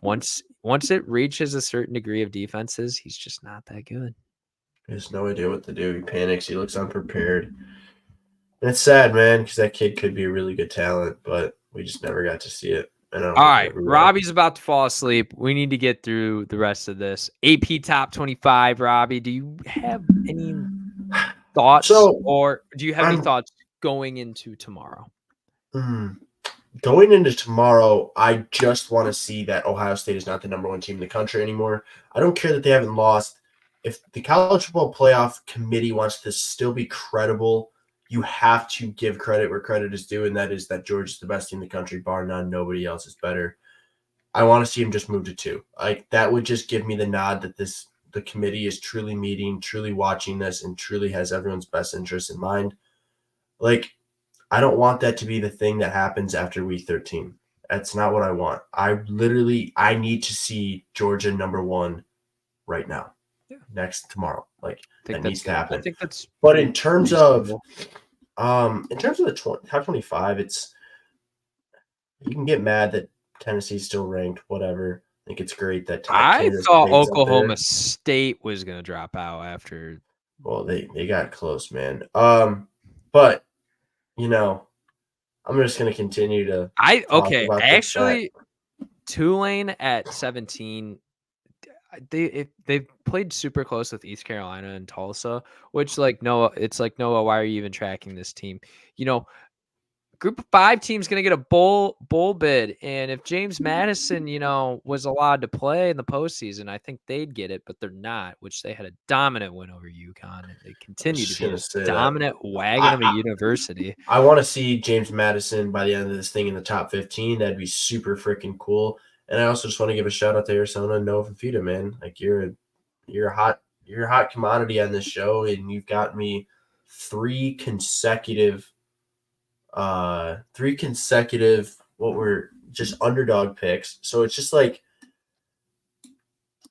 once it reaches a certain degree of defenses, he's just not that good. He has no idea what to do. He panics. He looks unprepared. And it's sad, man, because that kid could be a really good talent, but we just never got to see it. And I don't All think we right, ever will. Robbie's about to fall asleep. We need to get through the rest of this. AP Top 25, Robbie. Do you have any thoughts, or do you have any thoughts going into tomorrow? Going into tomorrow, I just want to see that Ohio State is not the number one team in the country anymore. I don't care that they haven't lost. If the College Football Playoff Committee wants to still be credible, you have to give credit where credit is due, and that is that Georgia's the best team in the country, bar none. Nobody else is better. I want to see him just move to 2. Like, that would just give me the nod that the committee is truly meeting, truly watching this, and truly has everyone's best interest in mind. Like, I don't want that to be the thing that happens after week 13. That's not what I want. I need to see Georgia number 1 right now. Yeah. Tomorrow. Like, that needs to good. happen. I think that's But in terms of the top 25, it's you can get mad that Tennessee's still ranked, whatever. I think it's great that I Kansas thought State's up Oklahoma there. State was going to drop out after. Well, they got close, man. But I'm just gonna continue to. Actually, Tulane at 17. They've played super close with East Carolina and Tulsa, which, like, Noah, it's like, Noah, why are you even tracking this team? Group of 5 teams going to get a bowl bid. And if James Madison, was allowed to play in the postseason, I think they'd get it, but they're not, which they had a dominant win over UConn. And they continue to be a dominant wagon of a university. I want to see James Madison by the end of this thing in the top 15. That'd be super freaking cool. And I also just want to give a shout out to Arizona and Noah Fafita, man. Like, you're a hot commodity on this show, and you've got me 3 consecutive what were just underdog picks. So it's just like,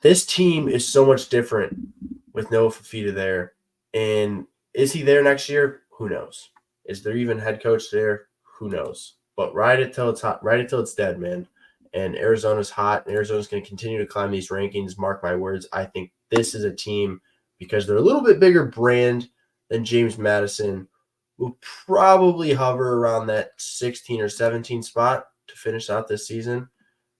this team is so much different with Noah Fafita there. And is he there next year? Who knows? Is there even head coach there? Who knows? But ride it till it's hot. Ride it till it's dead, man. And Arizona's hot. And Arizona's going to continue to climb these rankings. Mark my words. I think this is a team, because they're a little bit bigger brand than James Madison, will probably hover around that 16 or 17 spot to finish out this season,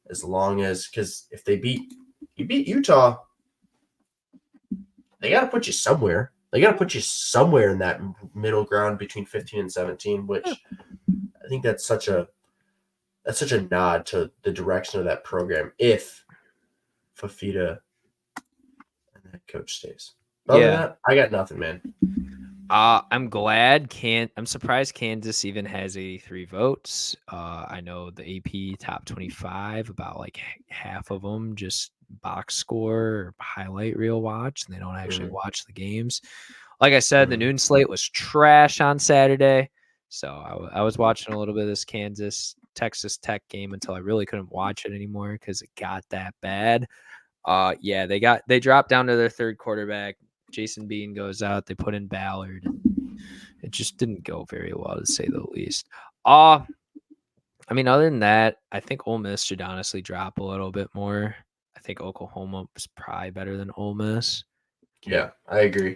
as long as, because if you beat Utah, they got to put you somewhere. They got to put you somewhere in that middle ground between 15 and 17, which I think that's such a nod to the direction of that program if Fafita and that coach stays. Other than that, I got nothing, man. I'm surprised Kansas even has 83 votes. I know the AP top 25, about like half of them just box score or highlight reel watch, and they don't actually watch the games. Like I said, the noon slate was trash on Saturday. So I was watching a little bit of this Kansas Texas Tech game until I really couldn't watch it anymore because it got that bad. They dropped down to their third quarterback. Jason Bean goes out. They put in Ballard. It just didn't go very well, to say the least. I mean, other than that, I think Ole Miss should honestly drop a little bit more. I think Oklahoma was probably better than Ole Miss. Yeah, I agree.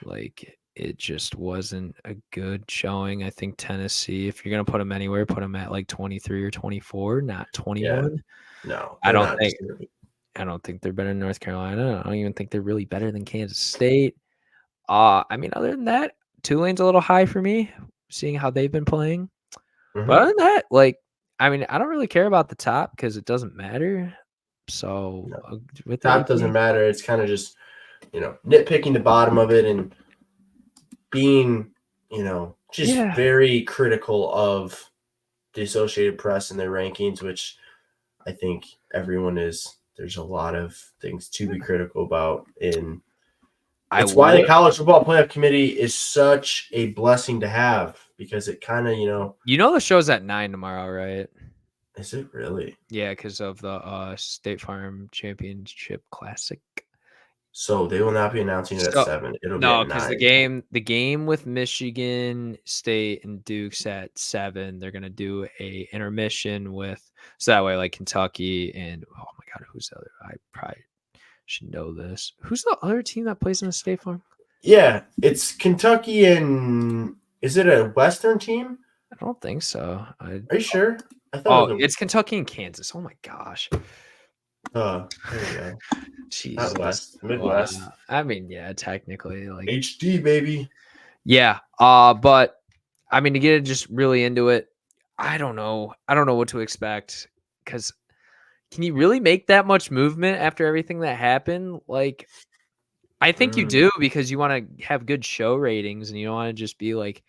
Like, it just wasn't a good showing. I think Tennessee, if you're going to put them anywhere, put them at like 23 or 24, not 21. Yeah. No, I don't think they're better than North Carolina. I don't even think they're really better than Kansas State. I mean, other than that, Tulane's a little high for me, seeing how they've been playing. But other than that, like, I mean, I don't really care about the top because it doesn't matter. So No. with the Top doesn't AP, matter. It's kind of just, nitpicking the bottom of it and being, just Yeah. very critical of the Associated Press and their rankings, which I think everyone is. There's a lot of things to be critical about. And it's why the College Football Playoff Committee is such a blessing to have, because it kind of, the show's at 9 tomorrow, right? Is it really? Yeah, because of the State Farm Championship Classic. So they will not be announcing it at 7. It'll be at 9. The game with Michigan State and Duke's at 7. They're gonna do a intermission so that way like Kentucky and oh my god, who's the other? I probably should know this. Who's the other team that plays in the State Farm? Yeah, it's Kentucky and is it a Western team? I don't think so. Are you sure? I thought it's Kentucky and Kansas. Oh my gosh. There you go. Jesus. Not West, Midwest. I mean, yeah, technically, like HD baby. Yeah. But I mean, to get just really into it, I don't know. I don't know what to expect because can you really make that much movement after everything that happened? Like, I think you do because you want to have good show ratings and you don't want to just be like,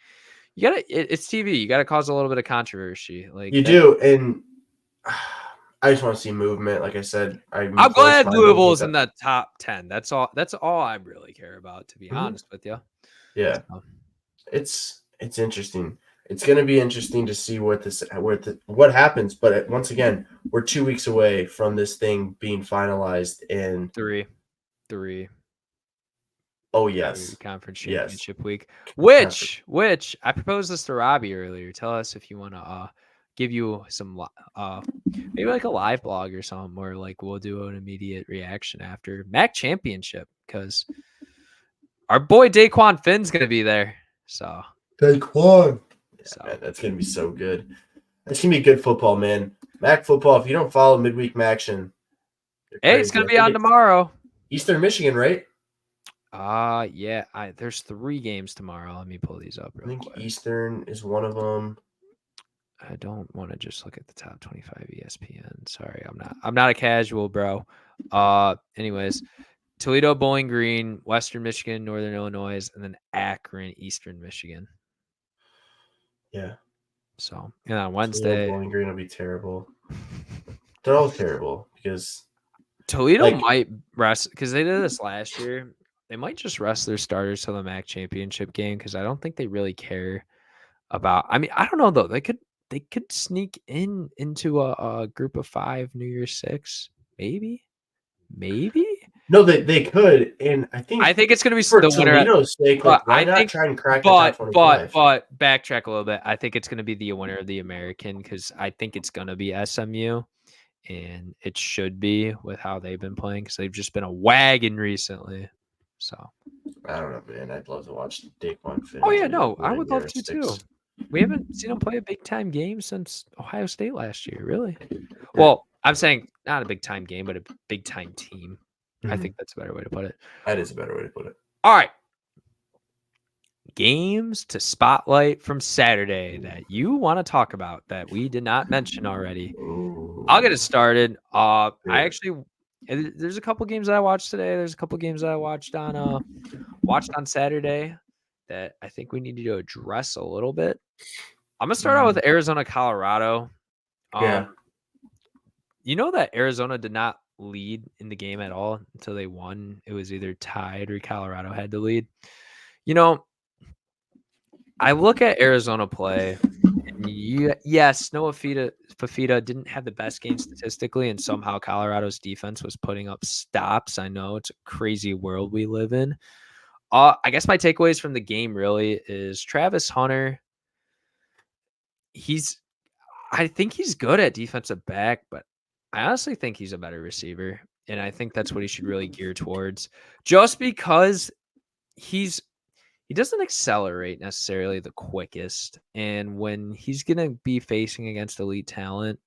it's TV. You got to cause a little bit of controversy. Like you do. And I just want to see movement. Like I said, I'm glad Louisville's in the top 10. That's all I really care about, to be honest with you. Yeah. So. It's interesting. It's going to be interesting to see what happens. But once again, we're 2 weeks away from this thing being finalized in 3. Oh yes, conference championship week. Which I proposed this to Robby earlier. Tell us if you want to give you some maybe like a live blog or something, or like we'll do an immediate reaction after MAC championship because our boy Daquan Finn's gonna be there. So Daquan, man, that's gonna be so good. That's gonna be good football, man. MAC football. If you don't follow midweek action, hey, it's gonna be on tomorrow. Eastern Michigan, right? Yeah. There's 3 games tomorrow. Let me pull these up real quick. Eastern is one of them. I don't want to just look at the top 25 ESPN. Sorry, I'm not a casual, bro. Anyways, Toledo, Bowling Green, Western Michigan, Northern Illinois, and then Akron, Eastern Michigan. Yeah. So, and on Wednesday, Toledo, Bowling Green will be terrible. They're all terrible because Toledo might rest because they did this last year. They might just rest their starters till the MAC championship game because I don't think they really care about. I mean, I don't know though. They could sneak into a group of 5 New Year's 6, maybe. No, they could, and I think it's going to be for the winner. Toledo's sake. Why not try and crack the top 25? But backtrack a little bit. I think it's going to be the winner of the American because I think it's going to be SMU, and it should be with how they've been playing because they've just been a wagon recently. So I don't know, man. I'd love to watch Daquan Finn. Oh yeah, no, I would love to too. We haven't seen him play a big time game since Ohio State last year, really. Well, I'm saying not a big time game, but a big time team. Mm-hmm. I think that's a better way to put it. That is a better way to put it. All right. Games to spotlight from Saturday that you want to talk about that we did not mention already. Ooh. I'll get it started. There's a couple games that I watched today. There's a couple games that I watched on Saturday that I think we need to address a little bit. I'm gonna start out with Arizona, Colorado. You know that Arizona did not lead in the game at all until they won. It was either tied or Colorado had to lead. You know, I look at Arizona play. Yes, Noah Fafita didn't have the best game statistically, and somehow Colorado's defense was putting up stops. I know it's a crazy world we live in. I guess my takeaways from the game really is Travis Hunter. I think he's good at defensive back, but I honestly think he's a better receiver, and I think that's what he should really gear towards. Just because he doesn't accelerate necessarily the quickest. And when he's going to be facing against elite talent,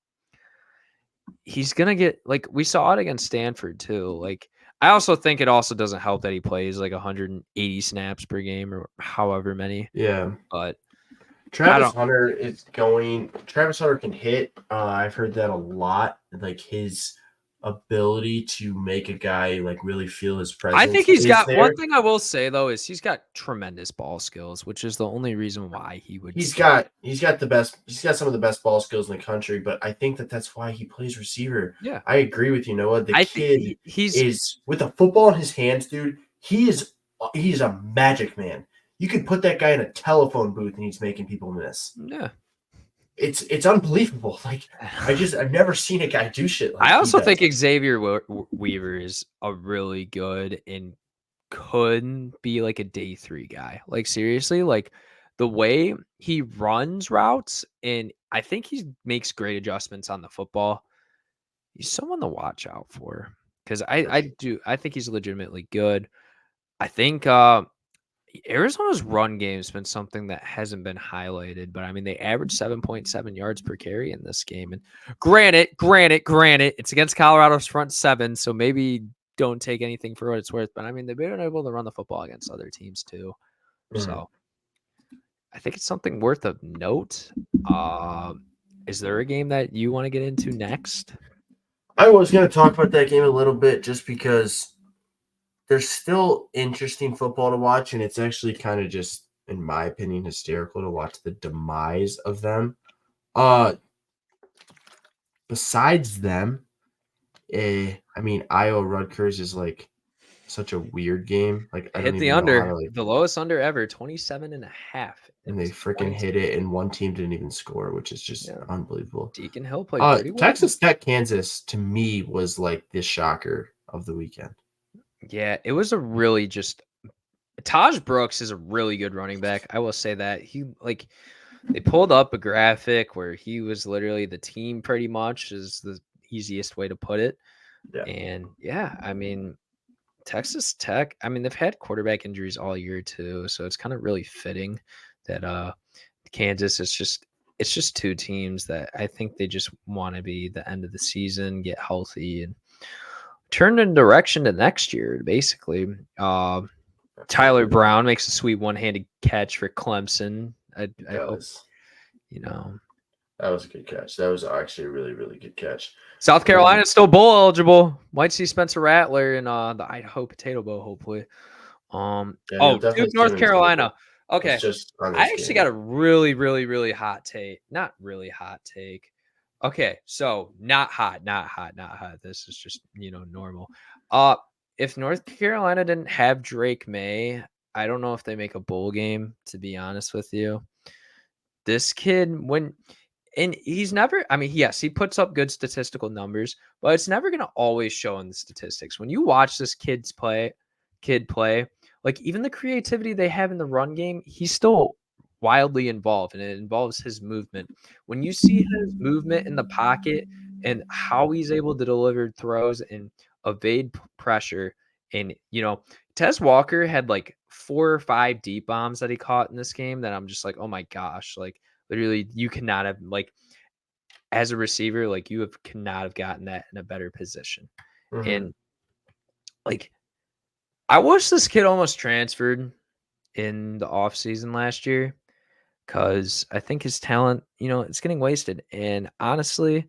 he's going to get, like, we saw it against Stanford too. Like, I also think it also doesn't help that he plays like 180 snaps per game or however many. Yeah. But Travis Hunter can hit. I've heard that a lot. Like his ability to make a guy like really feel his presence. I think he's got there. one thing I will say though is he's got tremendous ball skills, which is the only reason why he would. He's got some of the best ball skills in the country, but I think that's why he plays receiver. Yeah, I agree with you, Noah. The kid is with a football in his hands, dude. He's a magic man. You could put that guy in a telephone booth and he's making people miss. Yeah. It's unbelievable. Like I've never seen a guy do shit like I also think Xavier Weaver is a really good and could be like a day 3 guy. Like seriously, like the way he runs routes, and I think he makes great adjustments on the football. He's someone to watch out for because I think he's legitimately good. I think Arizona's run game has been something that hasn't been highlighted, but I mean, they average 7.7 yards per carry in this game. And granted, it's against Colorado's front 7, so maybe don't take anything for what it's worth. But I mean, they've been able to run the football against other teams too. So I think it's something worth of note. Is there a game that you want to get into next? I was going to talk about that game a little bit just because there's still interesting football to watch, and it's actually kind of just, in my opinion, hysterical to watch the demise of them. Besides them, I mean, Iowa Rutgers is like such a weird game. Like I hit the under, the lowest under ever, 27.5. And they freaking hit it, and one team didn't even score, which is just unbelievable. Deacon Hill played pretty well. Texas Tech, Kansas, to me, was like the shocker of the weekend. Yeah, it was a really just Taj Brooks is a really good running back. I will say that. They pulled up a graphic where he was literally the team pretty much is the easiest way to put it. Yeah. And I mean, Texas Tech, I mean, they've had quarterback injuries all year too, so it's kind of really fitting that Kansas is it's just two teams that I think they just want to be the end of the season, get healthy and turn in direction to next year, basically. Tyler Brown makes a sweet one-handed catch for Clemson. I hope, that was a good catch. That was actually a really, really good catch. South Carolina is still bowl eligible. Might see Spencer Rattler in the Idaho Potato Bowl, hopefully. Duke, North Carolina. Okay, I actually got a really, really, really hot take. Not really hot take. Okay, so not hot. This is just, normal. If North Carolina didn't have Drake May, I don't know if they make a bowl game, to be honest with you. This kid, he's never, I mean, yes, he puts up good statistical numbers, but it's never going to always show in the statistics. When you watch this kid play, like even the creativity they have in the run game, he's still wildly involved, and it involves his movement. When you see his movement in the pocket and how he's able to deliver throws and evade pressure, and Tez Walker had like 4 or 5 deep bombs that he caught in this game that I'm just like, oh my gosh, like literally you cannot have, like, as a receiver, like you cannot have gotten that in a better position. And like I wish this kid almost transferred in the offseason last year, because I think his talent, it's getting wasted. And honestly,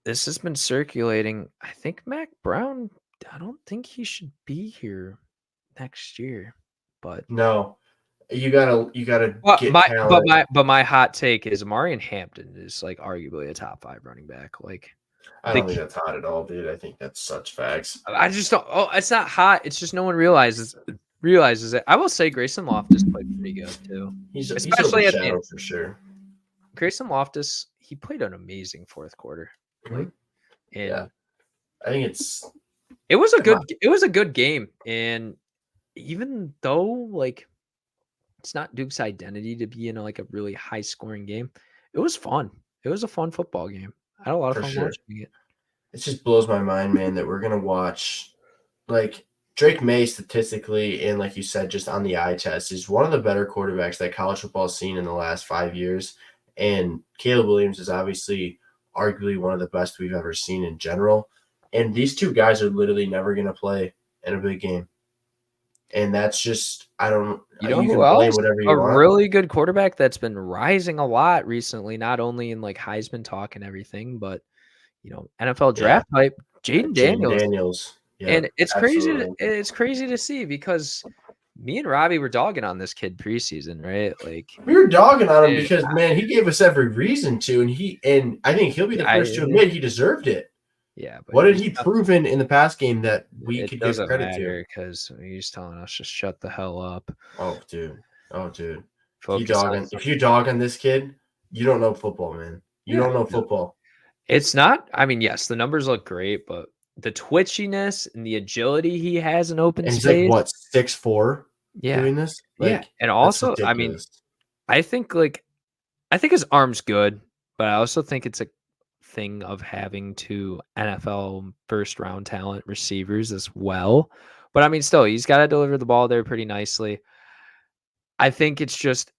this has been circulating. I think Mac Brown, I don't think he should be here next year. But no, you gotta get talent. But my hot take is Marion Hampton is like arguably a top 5 running back. Like, I don't think that's hot at all, dude. I think that's such facts. I just don't. Oh, it's not hot. It's just no one realizes it. I will say Grayson Loftus played pretty good too. Especially at the end for sure. Grayson Loftus, he played an amazing fourth quarter. Like, and I think it was a good game. And even though like it's not Duke's identity to be in like a really high scoring game, it was fun. It was a fun football game. I had a lot of fun watching it. It just blows my mind, man, that we're gonna watch like Drake May statistically, and like you said, just on the eye test, is one of the better quarterbacks that college football has seen in the last 5 years. And Caleb Williams is obviously arguably one of the best we've ever seen in general. And these two guys are literally never going to play in a big game. And that's just I don't. You know You who can blame else? whatever you A want. really good quarterback that's been rising a lot recently, not only in like Heisman talk and everything, but NFL Yeah, draft type, Jaden Jaden Daniels. Daniels. And Yep, it's crazy. absolutely. It's crazy to see because me and Robby were dogging on this kid preseason, right? Like, We were dogging on him dude, because man, he gave us every reason to, and I think he'll be the first to admit he deserved it. yeah, but What had he proven in the past game that we it could give doesn't credit to? matter because he's telling us just shut the hell up. Oh, dude. Focus on If you dog on this kid, you don't know football, man. You don't know football. It's not. I mean, yes, the numbers look great, but the twitchiness and the agility he has in open And he's space. like what 6'4" Yeah, doing this? yeah, Like, and that's also, I mean, ridiculous. I think his arm's good, but I also think it's a thing of having two NFL first round talent receivers as well. But I mean, still, he's got to deliver the ball there pretty nicely. I think it's just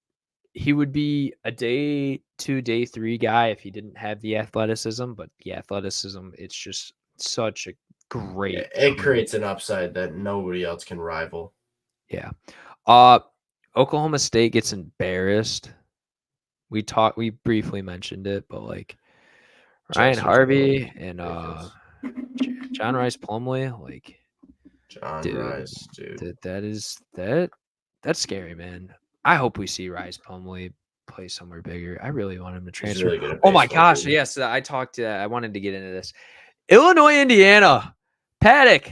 he would be a day 2, day 3 guy if he didn't have the athleticism. But the athleticism, it's just such a great. It creates an upside that nobody else can rival. Yeah. Oklahoma State gets embarrassed. We briefly mentioned it, but like Ryan Harvey and John Rice Plumlee, like Rice, dude. That's scary, man. I hope we see Rice Plumlee play somewhere bigger. I really want him to transfer. Really good at Oh my baseball, gosh, dude. yes, I wanted to get into this. Illinois, Indiana. Paddock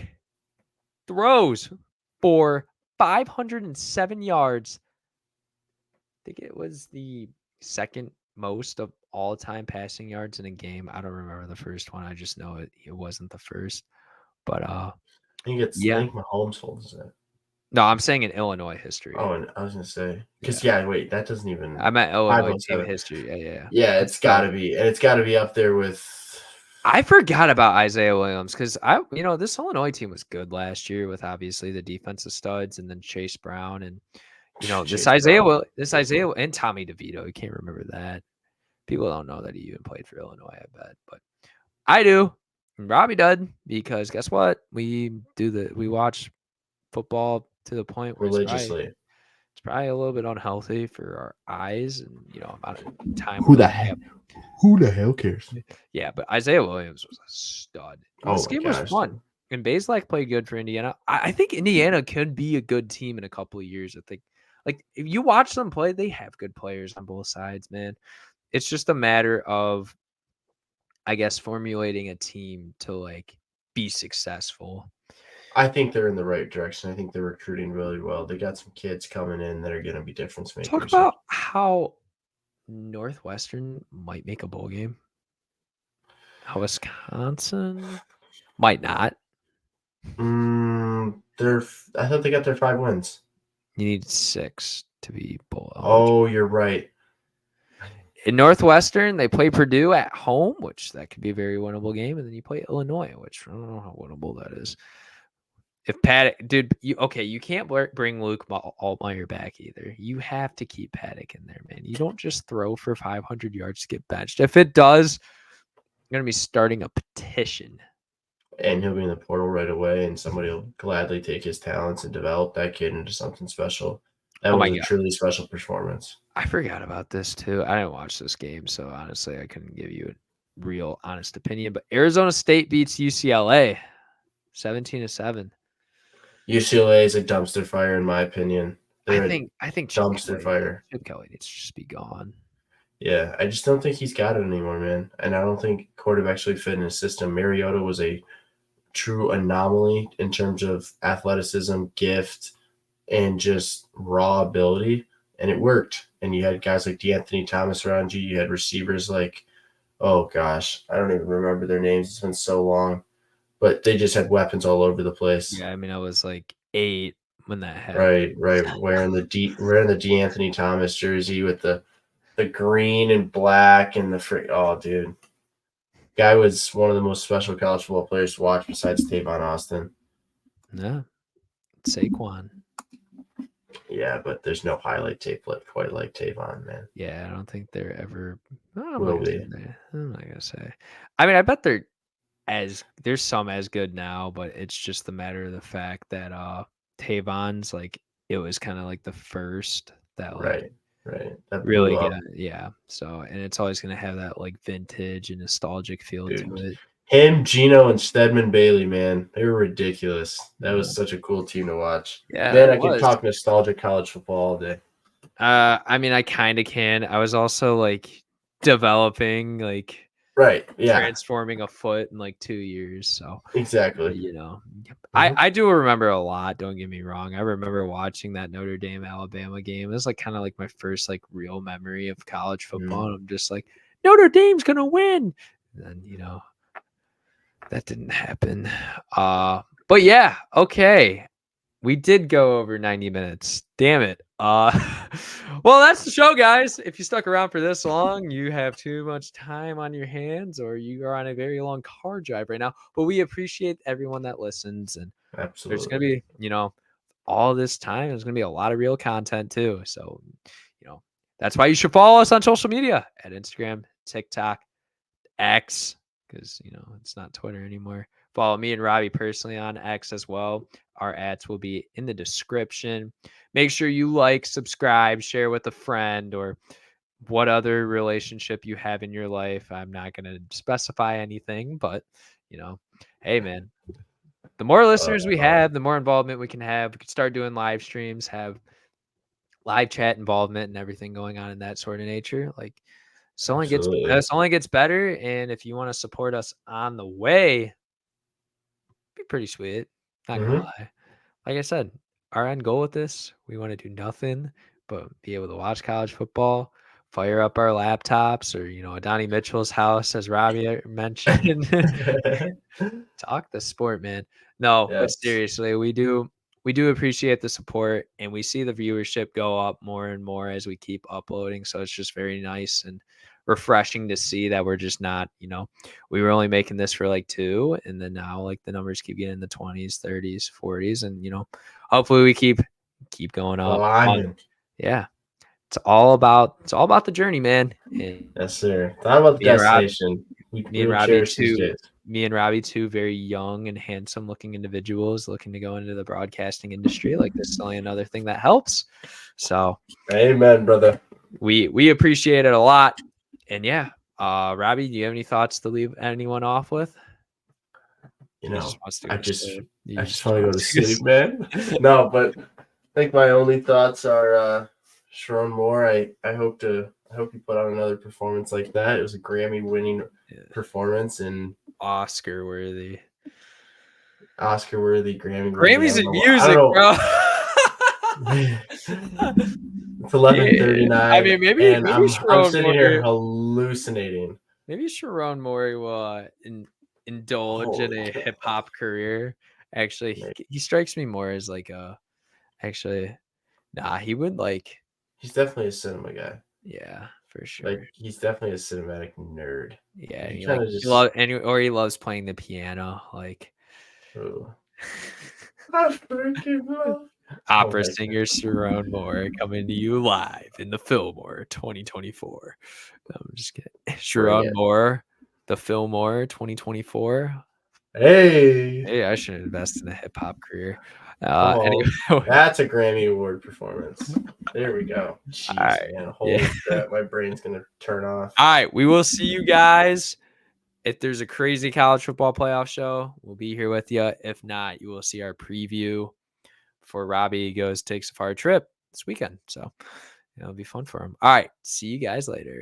throws for 507 yards. I think it was the second most of all time passing yards in a game. I don't remember the first one. I just know it wasn't the first. But I think Mahomes holds that. No, I'm saying in Illinois history. Oh, and I was gonna say because wait, that doesn't even. I meant Illinois team history. Yeah. Yeah, it's got to be, and it's got to be up there with. I forgot about Isaiah Williams because this Illinois team was good last year with obviously the defensive studs and then Chase Brown and this Isaiah and Tommy DeVito. You can't remember that. People don't know that he even played for Illinois, I bet, but I do. And Robby did because guess what? We watch football to the point where religiously. It's probably a little bit unhealthy for our eyes and amount of time. Who the hell cares? Yeah, but Isaiah Williams was a stud. This game was fun. And Bazelak played good for Indiana. I think Indiana could be a good team in a couple of years. I think, like, if you watch them play, they have good players on both sides, man. It's just a matter of, I guess, formulating a team to like be successful. I think they're in the right direction. I think they're recruiting really well. They got some kids coming in that are going to be difference makers. Talk about how Northwestern might make a bowl game. How Wisconsin might not. I thought they got their 5 wins. You need 6 to be bowl eligible. Oh, you're right. In Northwestern, they play Purdue at home, which that could be a very winnable game, and then you play Illinois, which I don't know how winnable that is. If Paddock, dude, you can't bring Luke Altmaier back either. You have to keep Paddock in there, man. You don't just throw for 500 yards to get benched. If it does, I'm gonna be starting a petition. And he'll be in the portal right away, and somebody will gladly take his talents and develop that kid into something special. That was a truly special performance. I forgot about this too. I didn't watch this game, so honestly, I couldn't give you a real honest opinion. But Arizona State beats UCLA 17-7. UCLA is a dumpster fire, in my opinion. I think dumpster fire. Chip Kelly needs to just be gone. Yeah, I just don't think he's got it anymore, man. And I don't think quarterback actually fit in his system. Mariota was a true anomaly in terms of athleticism, gift, and just raw ability. And it worked. And you had guys like D'Anthony Thomas around you. You had receivers like, oh gosh, I don't even remember their names. It's been so long. But they just had weapons all over the place. Yeah, I mean, I was like 8 when that happened. Right. Wearing the D'Anthony Thomas jersey with the green and black and dude. Guy was one of the most special college football players to watch besides Tavon Austin. Yeah. Saquon. Yeah, but there's no highlight tape quite like Tavon, man. Yeah, I don't think they're ever will be. I'm not gonna say. I mean, I bet there's some as good now, but it's just a matter of the fact that Tavon's, like, it was kind of like the first that like right. That really blew got, up, yeah. So, and it's always going to have that like vintage and nostalgic feel to dude. it. Him, Gino, and Stedman Bailey, man, they were ridiculous. That Yeah. was such a cool team to watch. Yeah, Man, it I could was. talk nostalgic college football all day. I mean, I kind of can. I was also like developing, like Right. Yeah. transforming a foot in like 2 years. So, Exactly. you know, Mhm. I do remember a lot. Don't get me wrong. I remember watching that Notre Dame Alabama game. It was like kind of like my first like real memory of college football. And I'm just like, Notre Dame's gonna win. And then, you know, that didn't happen. But yeah, okay. We did go over 90 minutes. Damn it. Well, that's the show, guys. If you stuck around for this long, you have too much time on your hands or you are on a very long car drive right now. But we appreciate everyone that listens. And there's going to Absolutely. be, you know, all this time, there's going to be a lot of real content too. So, you know, that's why you should follow us on social media at Instagram, TikTok, X, because, you know, it's not Twitter anymore. Follow me and Robby personally on X as well. Our ads will be in the description. Make sure you like, subscribe, share with a friend, or what other relationship you have in your life. I'm not going to specify anything, but, you know, hey, man, the more listeners we have, the more involvement we can have. We can start doing live streams, have live chat involvement and everything going on in that sort of nature. Like, Absolutely. this only gets better. And if you want to support us on the way, be pretty sweet. Not gonna Mhm. lie. Like I said, our end goal with this, we want to do nothing but be able to watch college football, fire up our laptops, or, you know, Donnie Mitchell's house, as Robby mentioned. Talk the sport, man. No, but Yes. seriously, we do appreciate the support, and we see the viewership go up more and more as we keep uploading. So it's just very nice and refreshing to see that we're just not, you know, we were only making this for like 2, and then now like the numbers keep getting in the 20s, 30s, 40s, and, you know, hopefully we keep going up. Climbing. Yeah. It's all about the journey, man. And Yes, sir. Thought about the me and Rob, destination. We me and will Robby cherish these too. days. Me and Robby, two very young and handsome looking individuals looking to go into the broadcasting industry. Like, this is only another thing that helps. So Amen, brother. we appreciate it a lot. And yeah, Robby, do you have any thoughts to leave anyone off with? You He know, just wants to I go to just sleep. He I just just want to go to wants sleep, man. No, but I think my only thoughts are Sharon Moore. I hope you put on another performance like that. It was a Grammy winning performance and Oscar worthy. Oscar worthy, Grammy worthy. Grammys and I music, don't bro. know. It's 11:39, I mean, maybe and I'm Sharon sitting here Moore. hallucinating. Maybe Sharon Moore will indulge in a hip hop career. Actually, he strikes me more as like actually, nah, he would like, He's definitely a cinema guy. yeah, for sure. Like, he's definitely a cinematic nerd. Yeah, and He he kind like of just or he loves playing the piano, like oh. I freaking love. opera my singer Sharon Moore coming to you live in the Fillmore 2024. I'm just kidding. Bring Sharon it. Moore, the Fillmore 2024. Hey, Hey, I should invest in a hip hop career. come on. Anyway, That's a Grammy Award performance. There we go. Jeez, all right. man. Holy crap. My brain's going to turn off. All right, we will see you guys. If there's a crazy college football playoff show, we'll be here with you. If not, you will see our preview before Robby takes a far trip this weekend. So it'll be fun for him. All right, see you guys later.